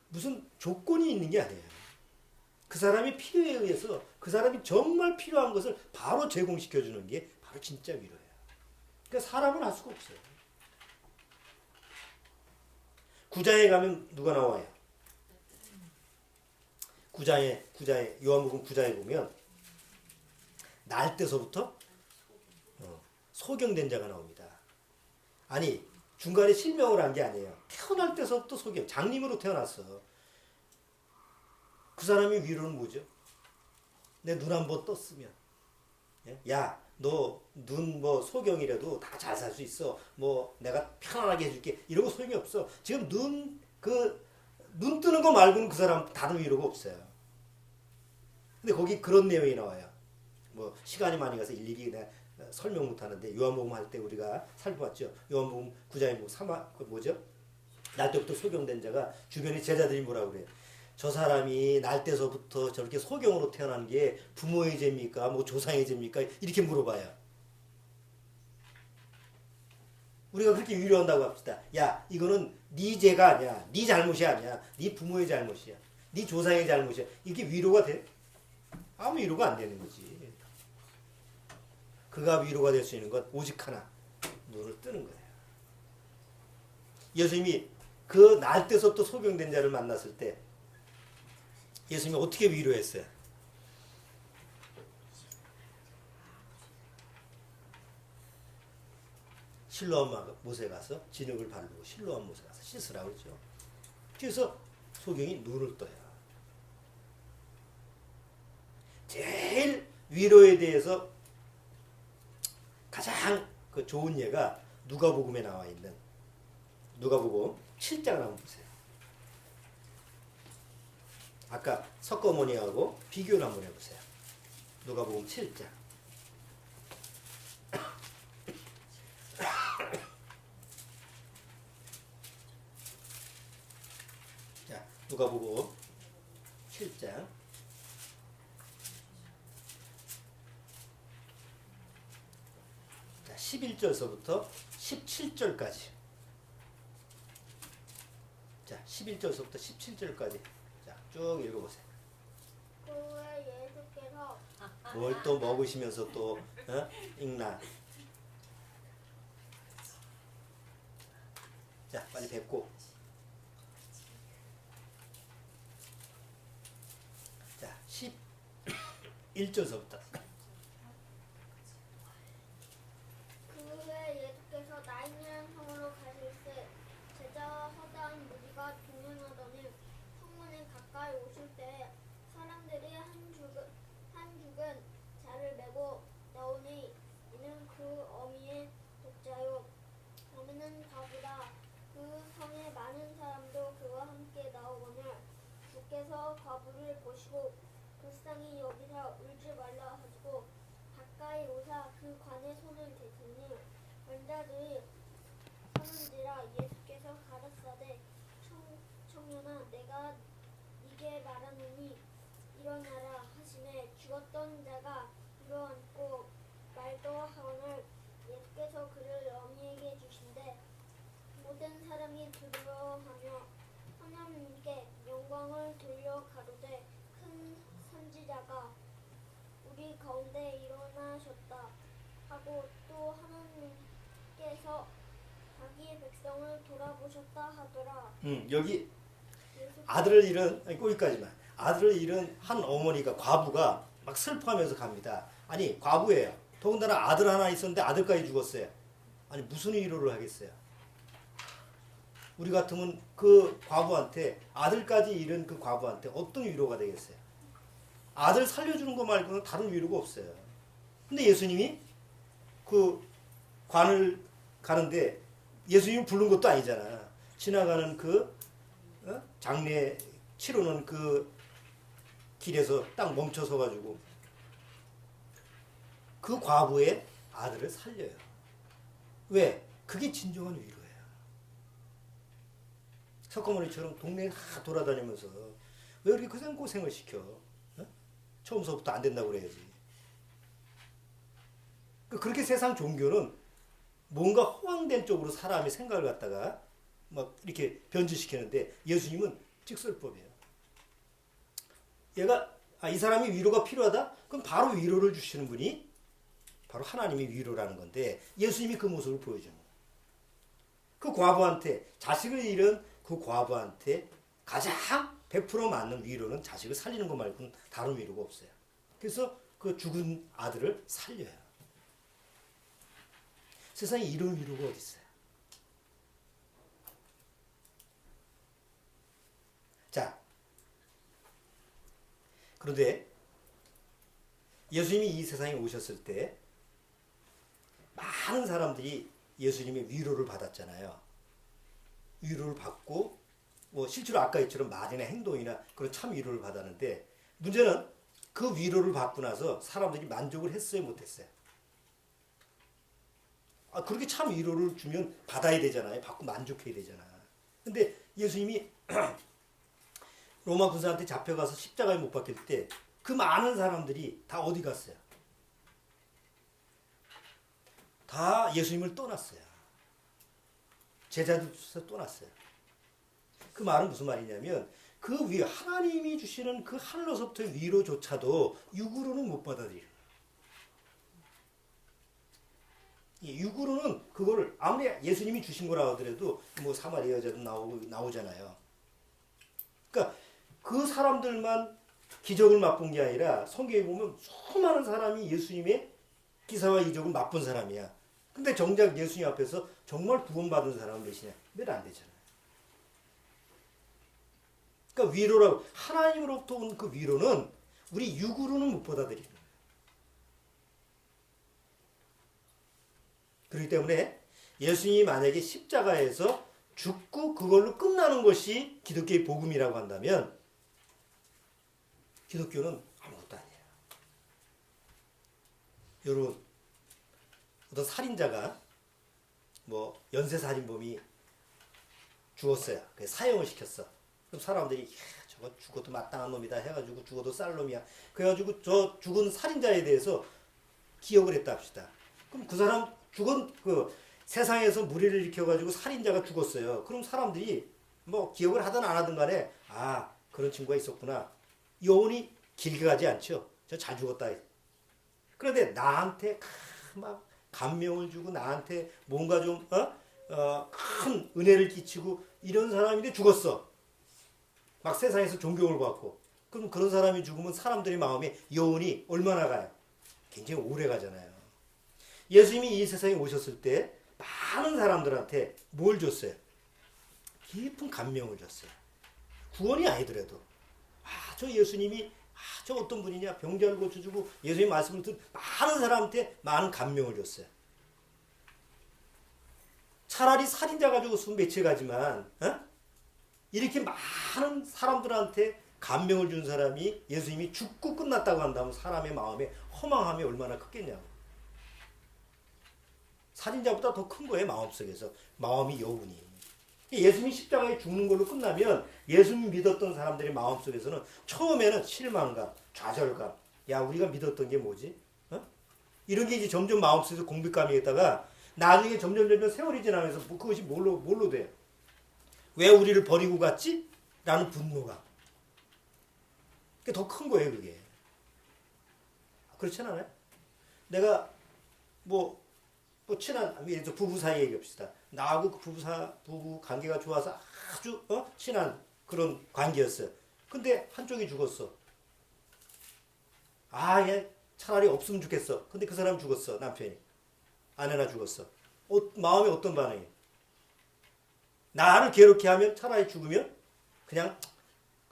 무슨 조건이 있는 게 아니에요. 그 사람이 필요에 의해서 그 사람이 정말 필요한 것을 바로 제공시켜주는 게 바로 진짜 위로예요. 그러니까 사람은 할 수가 없어요. 구자에 가면 누가 나와요? 구자에 요한복음 9장에 보면 날 때서부터 소경된 자가 나옵니다. 아니 중간에 실명을 한 게 아니에요. 태어날 때서부터 소경, 장님으로 태어났어. 그 사람의 위로는 뭐죠? 내 눈 한 번 떴으면, 야, 너 눈 뭐 소경이라도 다 잘 살 수 있어. 뭐 내가 편안하게 해줄게. 이러고 소용이 없어. 지금 눈 뜨는 거 말고는 그 사람 다른 위로가 없어요. 근데 거기 그런 내용이 나와요. 뭐 시간이 많이 가서 일일이 내가 설명 못하는데 요한복음 할 때 우리가 살펴봤죠. 요한복음 9장에 그 뭐죠? 날 때부터 소경된 자가 주변에 제자들이 뭐라고 그래요? 저 사람이 날 때서부터 저렇게 소경으로 태어난 게 부모의 죄입니까? 뭐 조상의 죄입니까? 이렇게 물어봐요. 우리가 그렇게 위로한다고 합시다. 야, 이거는 네 죄가 아니야. 네 잘못이 아니야. 네 부모의 잘못이야. 네 조상의 잘못이야. 이게 위로가 돼? 아무 위로가 안 되는 거지. 그가 위로가 될 수 있는 건 오직 하나. 눈을 뜨는 거예요. 예수님이 그 날 때서부터 소경된 자를 만났을 때 예수님이 어떻게 위로했어요? 실로암 못에 가서 진흙을 바르고 실로암 못에 가서 씻으라고 그러죠. 그래서 소경이 눈을 떠요. 제일 위로에 대해서 가장 그 좋은 예가 누가복음에 나와 있는 누가복음 7장을 한번 보세요. 아까 석거모니하고 비교를 한번 해보세요. 누가복음 7장. 자, 누가복음 7장. 자, 11절서부터 17절까지. 자, 11절서부터 17절까지. 자, 쭉 읽어보세요. 그 후에 예수께서 뭘 또 먹으시면서 또 읽나? 자, 빨리 뵙고. 자, 11절서부터. 그 후에 예수께서 나인이라는 성으로 가실새 제자와 허다한 무리가 동행하더니 성문에 가까이 오실 때에 사람들이 한 죽은 자를 메고 나오니 이는 그 어미의 독자요. 어미는 과부다. 그 성에 많은 사람도 그와 함께 나오거늘 주께서 과부를 보시고 불쌍히 여기사 울지 말라 하시고 가까이 오사 그 관에 손을 대시니 환자들이 서는지라. 예수께서 가라사대 청년아 내가 네게 말하노니 일어나라 하시매 죽었던 자가 일어앉고 말도 하거늘 예수께서 그를 어미에게 주신대 모든 사람이 두려워하며 하나님께 영광을 돌려 가로되 큰 선지자가 우리 가운데 일어나셨다 하고 또 하나님께서 자기 백성을 돌아보셨다 하더라. 여기 예수- 아들을 잃은, 아니, 거기까지만. 아들을 잃은 한 어머니가, 과부가 막 슬퍼하면서 갑니다. 아니, 과부예요. 더군다나 아들 하나 있었는데 아들까지 죽었어요. 아니, 무슨 위로를 하겠어요? 우리 같으면 그 과부한테, 아들까지 잃은 그 과부한테 어떤 위로가 되겠어요? 아들 살려주는 거 말고는 다른 위로가 없어요. 근데 예수님이 그 관을 가는데 예수님 부른 것도 아니잖아. 지나가는 그 장례 치르는 그 길에서 딱 멈춰서 가지고 그 과부의 아들을 살려요. 왜? 그게 진정한 위로예요. 석가모니처럼 동네에 다 돌아다니면서 왜 이렇게 고생을 시켜? 처음서부터 안 된다고 그래야지. 그렇게 세상 종교는 뭔가 허황된 쪽으로 사람의 생각을 갖다가 막 이렇게 변질시키는데 예수님은 직설법이에요. 이 사람이 위로가 필요하다? 그럼 바로 위로를 주시는 분이 바로 하나님의 위로라는 건데 예수님이 그 모습을 보여주는 거예요. 그 과부한테, 자식을 잃은 그 과부한테 가장 100% 맞는 위로는 자식을 살리는 것 말고는 다른 위로가 없어요. 그래서 그 죽은 아들을 살려요. 세상에 이런 위로가 어디 있어요? 자, 그런데 예수님이 이 세상에 오셨을 때 많은 사람들이 예수님의 위로를 받았잖아요. 위로를 받고 뭐 실제로 아까 했처럼 말이나 행동이나 그런 참 위로를 받았는데 문제는 그 위로를 받고 나서 사람들이 만족을 했어요, 못했어요? 그렇게 참 위로를 주면 받아야 되잖아요. 받고 만족해야 되잖아. 근데 예수님이 로마 군사한테 잡혀가서 십자가에 못 박힐 때 그 많은 사람들이 다 어디 갔어요? 다 예수님을 떠났어요. 제자들도 떠났어요. 그 말은 무슨 말이냐면 그 하나님이 주시는 그 하늘로서부터의 위로조차도 육으로는 못 받아들여요. 육으로는 그거를 아무리 예수님이 주신 거라 하더라도 뭐 사마리아 여자도 나오잖아요. 그러니까 그 사람들만 기적을 맛본 게 아니라 성경에 보면 수많은 사람이 예수님의 기사와 이적을 맛본 사람이야. 근데 정작 예수님 앞에서 정말 구원받은 사람은 몇이냐? 몇 안 되잖아요. 그러니까 위로라고 하나님으로부터 온 그 위로는 우리 육으로는 못 받아들이는 거예요. 그렇기 때문에 예수님이 만약에 십자가에서 죽고 그걸로 끝나는 것이 기독교의 복음이라고 한다면 기독교는 아무것도 아니에요. 여러분, 어떤 살인자가 뭐 연쇄살인범이 죽었어요. 사형을 시켰어. 그럼 사람들이 저거 죽어도 마땅한 놈이다 해가지고 죽어도 쌀 놈이야. 그래가지고 저 죽은 살인자에 대해서 기억을 했다 합시다. 그럼 그 사람 죽은 그 세상에서 무리를 일으켜가지고 살인자가 죽었어요. 그럼 사람들이 뭐 기억을 하든 안 하든 간에 그런 친구가 있었구나. 영혼이 길게 가지 않죠. 저 잘 죽었다. 그런데 나한테 막 감명을 주고 나한테 뭔가 좀 큰 은혜를 끼치고 이런 사람인데 죽었어. 막 세상에서 존경을 받고. 그럼 그런 사람이 죽으면 사람들의 마음에 여운이 얼마나 가요? 굉장히 오래 가잖아요. 예수님이 이 세상에 오셨을 때 많은 사람들한테 뭘 줬어요? 깊은 감명을 줬어요. 구원이 아니더라도 저 예수님이 저 어떤 분이냐, 병자를 고쳐주고 예수님 말씀을 듣는 많은 사람한테 많은 감명을 줬어요. 차라리 살인자가 죽었으면 며칠 가지만 이렇게 많은 사람들한테 감명을 준 사람이 예수님이 죽고 끝났다고 한다면 사람의 마음에 허망함이 얼마나 컸겠냐고. 살인자보다 더 큰 거예요. 마음속에서. 마음이 여운이. 예수님이 십자가에 죽는 걸로 끝나면 예수님 믿었던 사람들의 마음속에서는 처음에는 실망감, 좌절감. 야, 우리가 믿었던 게 뭐지? 이런 게 이제 점점 마음속에서 공백감이 있다가 나중에 점점 세월이 지나면서 그것이 뭘로 돼요? 왜 우리를 버리고 갔지? 라는 분노감. 그게 더 큰 거예요, 그게. 그렇지 않아요? 내가 친한, 예를 들어 부부 사이 얘기합시다. 나하고 그 부부 관계가 좋아서 아주 친한 그런 관계였어요. 근데 한쪽이 죽었어. 얘 차라리 없으면 좋겠어. 근데 그 사람 죽었어, 남편이. 아내나 죽었어. 마음에 어떤 반응이에요? 나를 괴롭게 하면 차라리 죽으면 그냥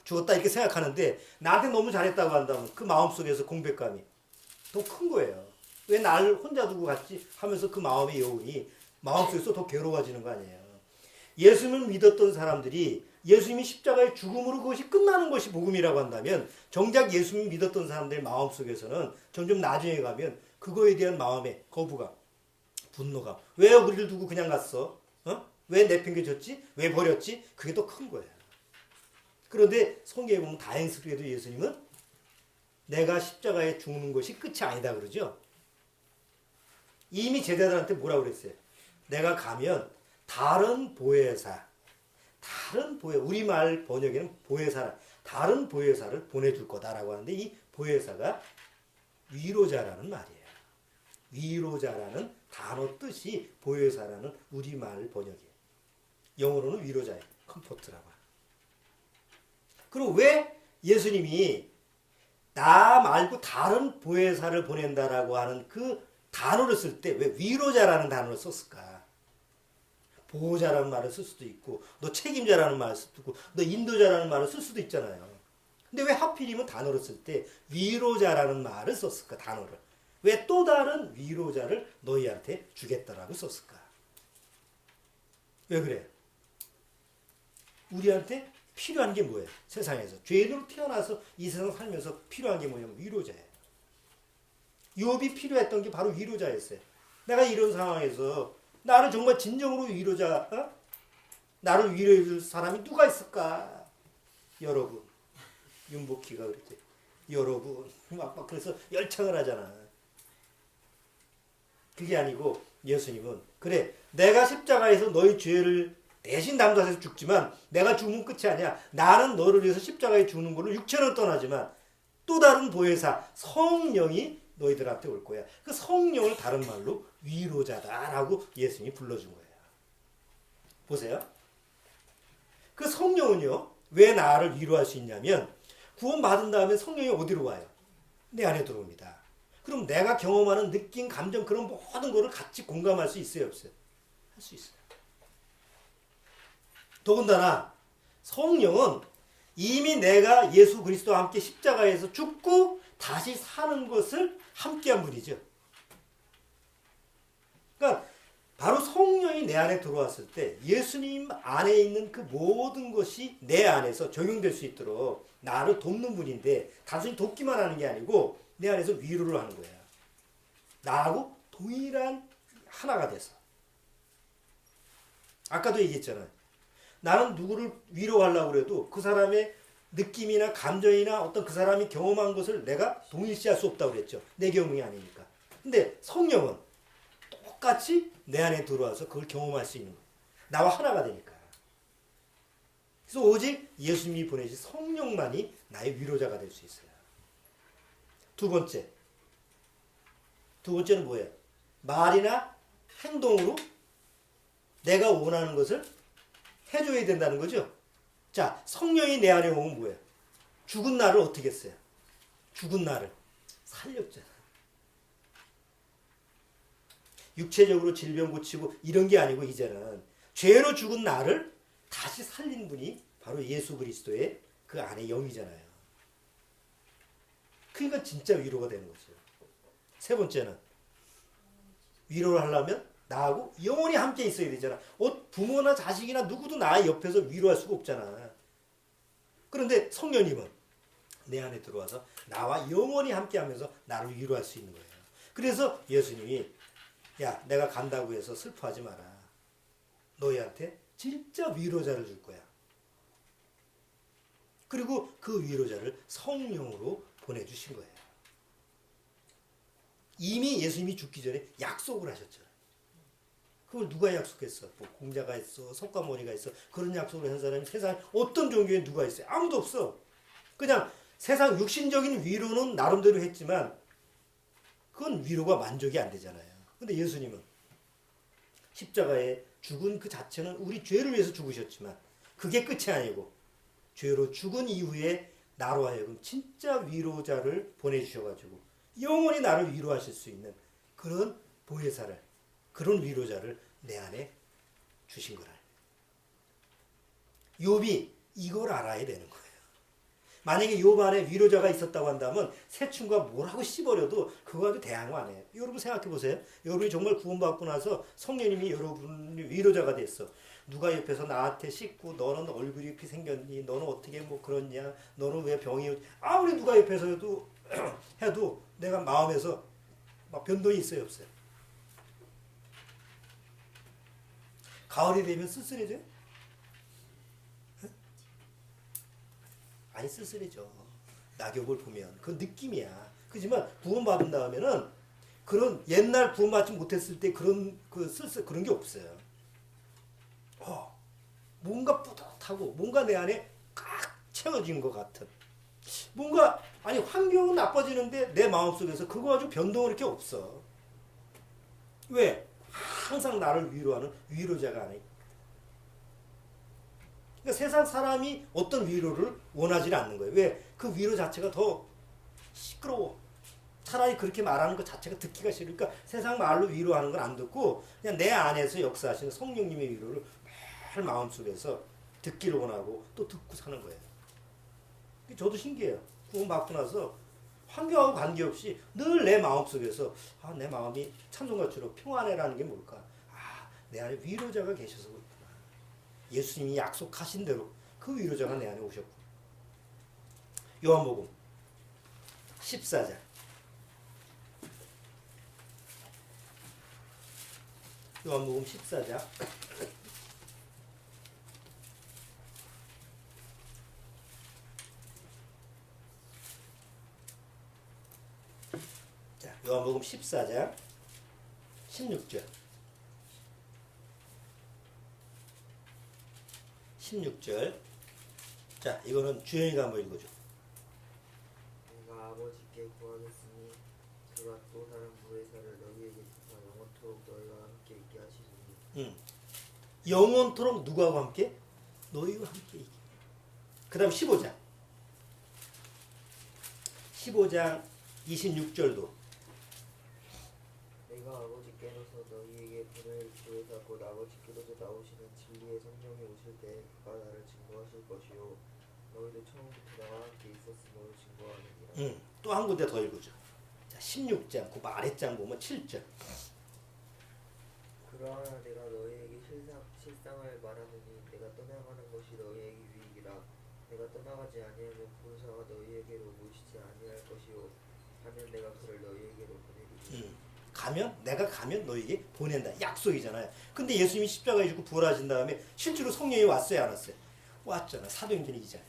죽었다 이렇게 생각하는데 나한테 너무 잘했다고 한다면 그 마음속에서 공백감이 더 큰 거예요. 왜 나를 혼자 두고 갔지? 하면서 그 마음의 여운이 마음속에서 더 괴로워지는 거 아니에요. 예수님을 믿었던 사람들이 예수님이 십자가의 죽음으로 그것이 끝나는 것이 복음이라고 한다면 정작 예수님 믿었던 사람들의 마음속에서는 점점 나중에 가면 그거에 대한 마음의 거부감, 분노감. 왜 우리를 두고 그냥 갔어? 왜 내팽개쳤지? 왜 버렸지? 그게 더 큰 거예요. 그런데 성경에 보면 다행스럽게도 예수님은 내가 십자가에 죽는 것이 끝이 아니다 그러죠. 이미 제자들한테 뭐라고 그랬어요? 내가 가면 다른 보혜사, 우리말 번역에는 보혜사라, 다른 보혜사를 보내줄 거다라고 하는데 이 보혜사가 위로자라는 말이에요. 위로자라는 단어 뜻이 보혜사라는 우리말 번역이에요. 영어로는 위로자예요. 컴포트라고. 그럼 왜 예수님이 나 말고 다른 보혜사를 보낸다라고 하는 그 단어를 쓸 때 왜 위로자라는 단어를 썼을까? 보호자라는 말을 쓸 수도 있고 너 책임자라는 말을 쓸 수도 있고 너 인도자라는 말을 쓸 수도 있잖아요. 근데 왜 하필이면 단어를 쓸 때 위로자라는 말을 썼을까? 단어를. 왜 또 다른 위로자를 너희한테 주겠다라고 썼을까? 왜 그래요? 우리한테 필요한 게 뭐예요? 세상에서. 죄인으로 태어나서 이 세상 살면서 필요한 게 뭐냐면 위로자예요. 욥이 필요했던 게 바로 위로자였어요. 내가 이런 상황에서 나를 정말 진정으로 나를 위로해 줄 사람이 누가 있을까? 여러분. 윤복희가 그랬대. 여러분. 막 그래서 열창을 하잖아. 그게 아니고 예수님은 그래 내가 십자가에서 너희 죄를 대신 담당해서 죽지만 내가 죽으면 끝이 아니야. 나는 너를 위해서 십자가에 죽는 걸로 육체는 떠나지만 또 다른 보혜사 성령이 너희들한테 올 거야. 그 성령을 다른 말로 위로자다라고 예수님이 불러준 거예요. 보세요. 그 성령은요. 왜 나를 위로할 수 있냐면 구원받은 다음에 성령이 어디로 와요? 내 안에 들어옵니다. 그럼 내가 경험하는 느낌, 감정 그런 모든 거를 같이 공감할 수 있어요? 없어요? 할 수 있어요. 더군다나 성령은 이미 내가 예수 그리스도와 함께 십자가에서 죽고 다시 사는 것을 함께한 분이죠. 그러니까 바로 성령이 내 안에 들어왔을 때 예수님 안에 있는 그 모든 것이 내 안에서 적용될 수 있도록 나를 돕는 분인데 단순히 돕기만 하는 게 아니고 내 안에서 위로를 하는 거예요. 나하고 동일한 하나가 돼서. 아까도 얘기했잖아요. 나는 누구를 위로하려고 해도 그 사람의 느낌이나 감정이나 어떤 그 사람이 경험한 것을 내가 동일시할 수 없다고 그랬죠. 내 경험이 아니니까. 근데 성령은 똑같이 내 안에 들어와서 그걸 경험할 수 있는 거예요. 나와 하나가 되니까. 그래서 오직 예수님이 보내신 성령만이 나의 위로자가 될 수 있어요. 두 번째는 뭐예요? 말이나 행동으로 내가 원하는 것을 해줘야 된다는 거죠. 자, 성령이 내 안에 오면 뭐예요? 죽은 나를 어떻게 했어요? 죽은 나를 살렸잖아. 육체적으로 질병 고치고 이런 게 아니고 이제는 죄로 죽은 나를 다시 살린 분이 바로 예수 그리스도의 그 안에 영이잖아요. 그러니까 진짜 위로가 되는 거죠. 세 번째는 위로를 하려면 나하고 영원히 함께 있어야 되잖아. 부모나 자식이나 누구도 나 옆에서 위로할 수가 없잖아. 그런데 성령님은 내 안에 들어와서 나와 영원히 함께 하면서 나를 위로할 수 있는 거예요. 그래서 예수님이 야, 내가 간다고 해서 슬퍼하지 마라. 너희한테 진짜 위로자를 줄 거야. 그리고 그 위로자를 성령으로 보내주신 거예요. 이미 예수님이 죽기 전에 약속을 하셨잖아요. 그걸 누가 약속했어? 뭐 공자가 했어, 석가모니가 했어. 그런 약속을 한 사람이 세상에 어떤 종교에 누가 있어요? 아무도 없어. 그냥 세상 육신적인 위로는 나름대로 했지만 그건 위로가 만족이 안 되잖아요. 근데 예수님은 십자가에 죽은 그 자체는 우리 죄를 위해서 죽으셨지만 그게 끝이 아니고 죄로 죽은 이후에 나로 하여금 진짜 위로자를 보내주셔가지고 영원히 나를 위로하실 수 있는 그런 보혜사를, 그런 위로자를 내 안에 주신 거라. 욥이 이걸 알아야 되는 거예요. 만약에 욥 안에 위로자가 있었다고 한다면 새충과 뭐라고 씹어려도 그거 가지고 대항을 안 해요. 여러분 생각해 보세요. 여러분이 정말 구원받고 나서 성령님이 여러분이 위로자가 됐어. 누가 옆에서 나한테 씻고 너는 얼굴이 이렇게 생겼니? 너는 어떻게 뭐 그렇냐? 너는 왜 병이 아무리 누가 옆에서 해도 내가 마음에서 막 변동이 있어요, 없어요? 가을이 되면 쓸쓸해져요? 많이 쓸쓸해져. 낙엽을 보면 그 느낌이야. 그렇지만 구원받은 다음에는 그런 옛날 구원받지 못했을 때 그런 그 쓸쓸 그런 게 없어요. 뭔가 뿌듯하고 뭔가 내 안에 꽉 채워진 것 같은 뭔가 아니 환경은 나빠지는데 내 마음속에서 그거 가지고 변동이 이렇게 없어. 왜? 항상 나를 위로하는 위로자가 안에. 그러니까 세상 사람이 어떤 위로를 원하지 않는 거예요. 왜? 그 위로 자체가 더 시끄러워. 차라리 그렇게 말하는 것 자체가 듣기가 싫으니까 세상 말로 위로하는 건 안 듣고 그냥 내 안에서 역사하시는 성령님의 위로를 매일 마음속에서 듣기를 원하고 또 듣고 사는 거예요. 저도 신기해요. 구원받고 나서 환경하고 관계없이 늘 내 마음속에서 내 마음이 찬송가처럼 평안해라는 게 뭘까? 내 안에 위로자가 계셔서 그렇구나. 예수님이 약속하신 대로 그 위로자가 내 안에 오셨고. 요한복음 14장 요한복음 14장 자, 요한복음 14장 16절 16절 자, 이거는 주영이가 한번 읽어줘. 내가 아버지께 구하겠으니 주가 또 다른 보혜사를 너희에게 주사 영원토록 너희와 함께 있게 하시리니. 영원토록 누구하고 함께? 너희와 함께 있게. 그 다음 15장 26절도 내가 아버지께로서 너희에게 보낼 보혜사 곧 아버지께로서 나오시는 진리의 성령이 오실 때 그가 나를 증거하실 것이요 너희도 처음부터 나와 함께 있었음을 증거하느니라. 또 한 군데 더 읽어줘. 자, 16장 그 아랫장 보면 7절 그러나 내가 너희에게 실상을 말하느니 내가 떠나가는 것이 너희에게 유익이라. 내가 떠나가지 아니하면 보혜사가 너희에게로 오시지 아니할 것이요 가면 내가 그를 너희에게로 보내리니. 내가 가면 너에게 보낸다. 약속이잖아요. 근데 예수님이 십자가에 죽고 부활하신 다음에 실제로 성령이 왔어요, 안 왔어요? 왔잖아. 사도행전이 2장.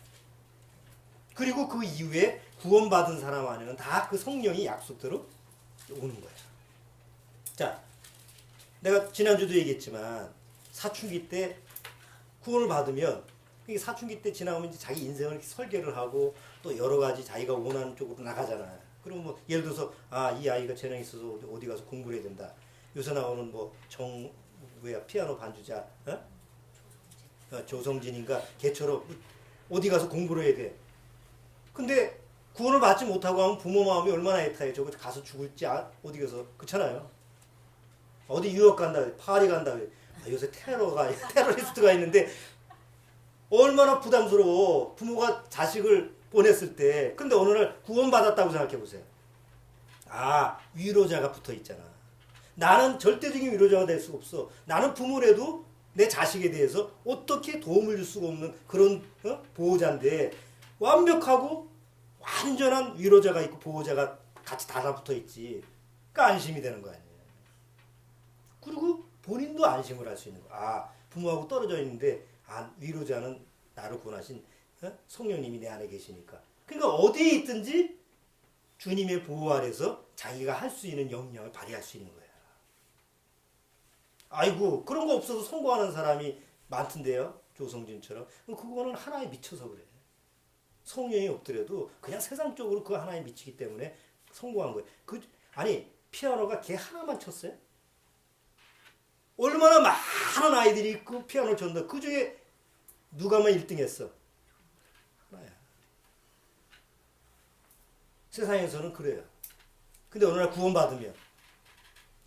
그리고 그 이후에 구원받은 사람 안에는 다 그 성령이 약속대로 오는 거야. 자, 내가 지난주도 얘기했지만 사춘기 때 구원을 받으면 사춘기 때 지나가면 이제 자기 인생을 이렇게 설계를 하고 또 여러 가지 자기가 원하는 쪽으로 나가잖아요. 그리고 뭐 예를 들어서 이 아이가 재능이 있어서 어디 가서 공부를 해야 된다. 요새 나오는 뭐 뭐야 피아노 반주자 조성진인가 걔처럼 어디 가서 공부를 해야 돼. 근데 구원을 받지 못하고 하면 부모 마음이 얼마나 애타해. 저거 가서 죽을지 어디 가서 그렇잖아요. 어디 유학 간다 파리 간다 요새 테러리스트가 있는데 얼마나 부담스러워. 부모가 자식을 보냈을 때. 근데 어느 날 구원받았다고 생각해 보세요. 위로자가 붙어 있잖아. 나는 절대적인 위로자가 될 수가 없어. 나는 부모라도 내 자식에 대해서 어떻게 도움을 줄 수가 없는 그런 보호자인데 완벽하고 완전한 위로자가 있고 보호자가 같이 달라붙어 있지. 그러니까 안심이 되는 거 아니에요. 그리고 본인도 안심을 할 수 있는 거. 부모하고 떨어져 있는데 위로자는 나를 구원하신 성령님이 내 안에 계시니까. 그러니까 어디에 있든지 주님의 보호 아래서 자기가 할 수 있는 역량을 발휘할 수 있는 거야. 아이고 그런 거 없어도 성공하는 사람이 많던데요. 조성진처럼. 그거는 하나에 미쳐서 그래. 성령이 없더라도 그냥 세상적으로 그 하나에 미치기 때문에 성공한 거예요. 피아노가 걔 하나만 쳤어요? 얼마나 많은 아이들이 그 피아노를 쳤는데 그 중에 누가만 1등 했어? 하나야. 세상에서는 그래요. 근데 어느 날 구원받으면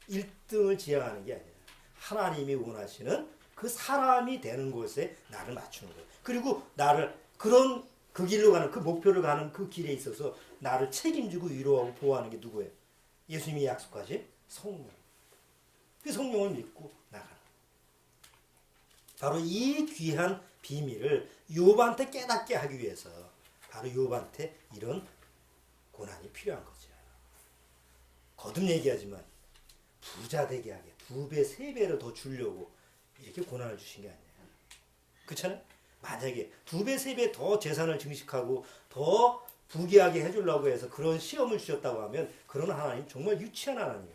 1등을 지향하는 게 아니라 하나님이 원하시는 그 사람이 되는 곳에 나를 맞추는 거예요. 그리고 나를 그 길로 가는 그 목표를 가는 그 길에 있어서 나를 책임지고 위로하고 보호하는 게 누구예요? 예수님이 약속하신 성령. 그 성령을 믿고 나가는. 바로 이 귀한 비밀을 욥한테 깨닫게 하기 위해서 바로 욥한테 이런 고난이 필요한 거죠. 거듭 얘기하지만 부자 되게 하게 2배, 3배를 더 주려고 이렇게 고난을 주신 게 아니에요. 그렇잖아요? 만약에 2배, 3배 더 재산을 증식하고 더 부귀하게 해주려고 해서 그런 시험을 주셨다고 하면 그런 하나님 정말 유치한 하나님이에요.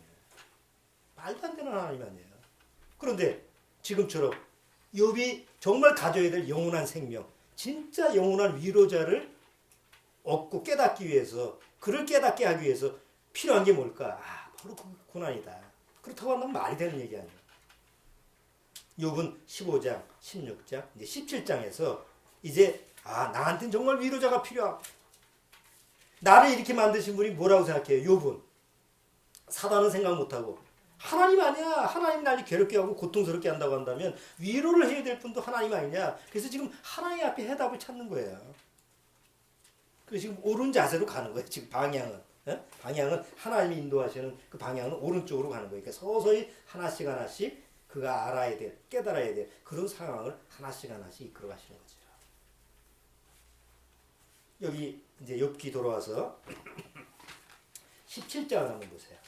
말도 안 되는 하나님 아니에요. 그런데 지금처럼 욥이 정말 가져야 될 영원한 생명, 진짜 영원한 위로자를 얻고 깨닫기 위해서, 그를 깨닫게 하기 위해서 필요한 게 뭘까? 바로 그 고난이다. 그렇다고 한다면 말이 되는 얘기 아니에요. 욥은 15장, 16장, 이제 17장에서 이제 나한테는 정말 위로자가 필요하고 나를 이렇게 만드신 분이 뭐라고 생각해요? 욥은 사단은 생각 못하고 하나님 아니야. 하나님 날 괴롭게 하고 고통스럽게 한다고 한다면 위로를 해야 될 분도 하나님 아니냐. 그래서 지금 하나님 앞에 해답을 찾는 거예요. 그래서 지금 옳은 자세로 가는 거예요. 지금 방향은. 방향은 하나님이 인도하시는 그 방향은 오른쪽으로 가는 거예요. 그러니까 서서히 하나씩 하나씩 그가 알아야 될, 깨달아야 될 그런 상황을 하나씩 하나씩 이끌어 가시는 거죠. 여기 이제 욥기 돌아와서 17장을 한번 보세요.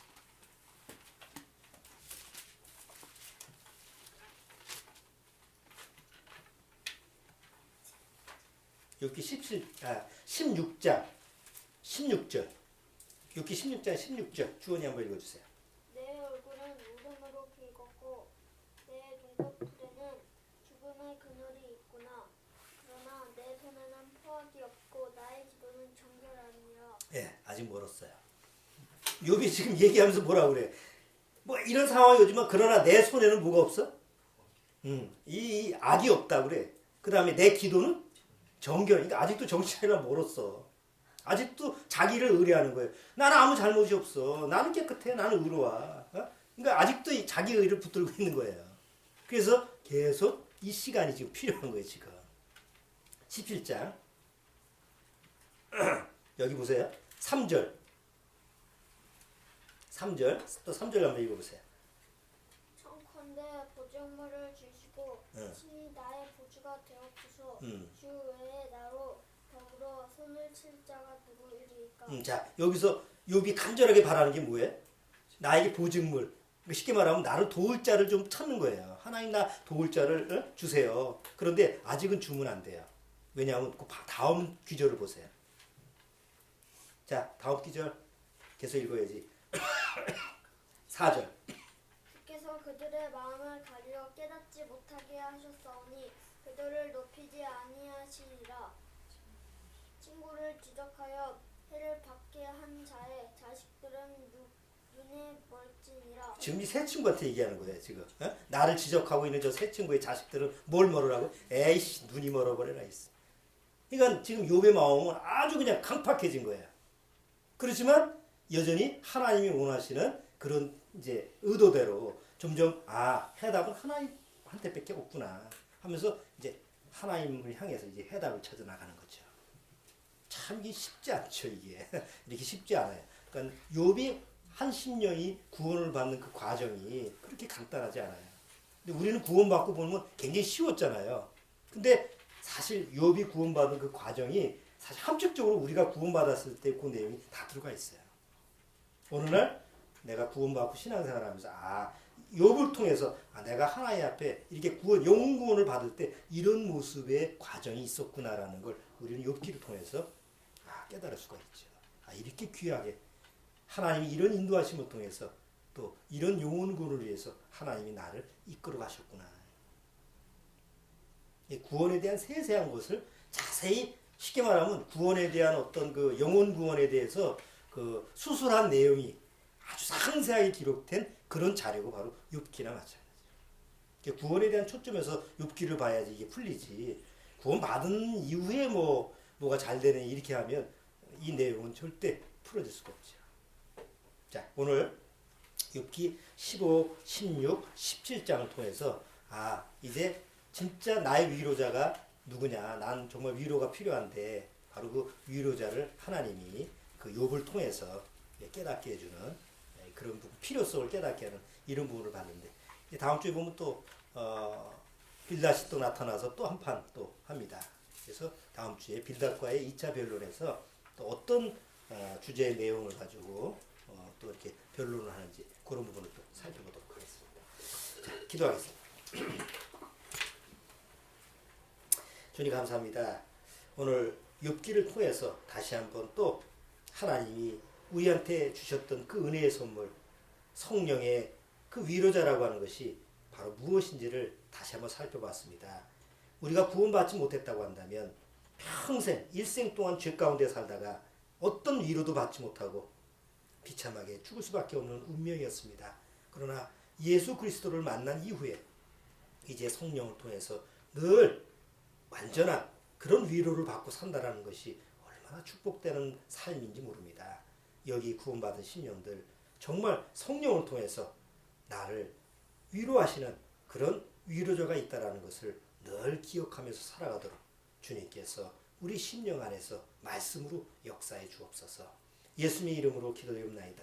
욥기 16장 16절. 욥기 16장 16절. 주원이 한번 읽어주세요. 내 얼굴은 울음으로 붉었고 내 눈꺼풀에는 죽음의 그늘이 있구나. 그러나 내 손에는 포악이 없고 나의 기도는 정결하니라. 예, 아직 멀었어요. 욥이 지금 얘기하면서 뭐라고 그래? 뭐 이런 상황이 오지만 그러나 내 손에는 뭐가 없어? 이 악이 없다 그래. 그 다음에 내 기도는 정결. 그러니까 아직도 정신 차리라 멀었어. 아직도 자기를 의뢰하는 거예요. 나는 아무 잘못이 없어. 나는 깨끗해. 나는 의로워. 그러니까 아직도 자기 의를 붙들고 있는 거예요. 그래서 계속 이 시간이 지금 필요한 거예요. 지금 17장 여기 보세요. 3절 또 3절 한번 읽어보세요. 청컨대 보증물을 주시고 친히 나의 보주가 되옵소서. 주 외에 나로 더불어 손을 칠 자가 누구이리까. 자 여기서 욥이 간절하게 바라는 게 뭐예요? 나에게 보증물. 쉽게 말하면 나를 도울 자를 좀 찾는 거예요. 하나님 나 도울 자를 주세요. 그런데 아직은 주면 안 돼요. 왜냐하면 그 다음 귀절을 보세요. 자 다음 귀절 계속 읽어야지. 4절. 주께서 그들의 마음을 가리어 깨닫지 못하게 하셨사오니 그들을 높이지 아니하시리라. 친구를 지적하여 해를 받게 한 자의 자식들은 눈이 네 멀지니라. 지금 이 새 친구한테 얘기하는 거예요, 지금. 어? 나를 지적하고 있는 저 새 친구의 자식들은 뭘 멀으라고? 에이씨, 눈이 멀어버려라 있어. 그러니까 지금 욥의 마음은 아주 그냥 강팍해진 거예요. 그렇지만 여전히 하나님이 원하시는 그런 이제 의도대로 점점 해답은 하나님한테밖에 없구나 하면서 이제 하나님을 향해서 이제 해답을 찾아 나가는 거죠. 참 이게 쉽지 않죠, 이게. 이렇게 쉽지 않아요. 그러니까 욥이 한 심령이 구원을 받는 그 과정이 그렇게 간단하지 않아요. 근데 우리는 구원받고 보면 굉장히 쉬웠잖아요. 근데 사실 욥이 구원받은 그 과정이 사실 함축적으로 우리가 구원받았을 때 그 내용이 다 들어가 있어요. 어느 날 내가 구원받고 신앙생활하면서 욥을 통해서 내가 하나님 앞에 이렇게 영혼 구원을 받을 때 이런 모습의 과정이 있었구나라는 걸 우리는 욥기를 통해서 깨달을 수가 있죠. 이렇게 귀하게 하나님이 이런 인도하심을 통해서 또 이런 영혼 구원을 위해서 하나님이 나를 이끌어 가셨구나. 구원에 대한 세세한 것을 자세히 쉽게 말하면 구원에 대한 어떤 그 영혼 구원에 대해서 그 수술한 내용이 아주 상세하게 기록된 그런 자료가 바로 욥기나 마찬가지예요. 구원에 대한 초점에서 욥기를 봐야지 이게 풀리지. 구원 받은 이후에 뭐가 잘 되네 이렇게 하면 이 내용은 절대 풀어질 수가 없죠. 자, 오늘 욥기 15, 16, 17장을 통해서 이제 진짜 나의 위로자가 누구냐? 난 정말 위로가 필요한데 바로 그 위로자를 하나님이 그 욥을 통해서 깨닫게 해주는 그런 부분, 필요성을 깨닫게 하는 이런 부분을 봤는데 다음 주에 보면 또 빌닷이 또 나타나서 또 한 판 또 합니다. 그래서 다음 주에 빌닷과의 2차 변론에서 또 어떤 주제의 내용을 가지고 또 이렇게 변론을 하는지 그런 부분을 또 살펴보도록 하겠습니다. 자, 기도하겠습니다. 주님 감사합니다. 오늘 욥기를 통해서 다시 한번 또 하나님이 우리한테 주셨던 그 은혜의 선물, 성령의 그 위로자라고 하는 것이 바로 무엇인지를 다시 한번 살펴봤습니다. 우리가 구원받지 못했다고 한다면 평생 일생 동안 죄 가운데 살다가 어떤 위로도 받지 못하고 비참하게 죽을 수밖에 없는 운명이었습니다. 그러나 예수 그리스도를 만난 이후에 이제 성령을 통해서 늘 완전한 그런 위로를 받고 산다라는 것이 얼마나 축복되는 삶인지 모릅니다. 여기 구원받은 심령들 정말 성령을 통해서 나를 위로하시는 그런 위로자가 있다라는 것을 늘 기억하면서 살아가도록 주님께서 우리 심령 안에서 말씀으로 역사해 주옵소서. 예수님의 이름으로 기도드립나이다.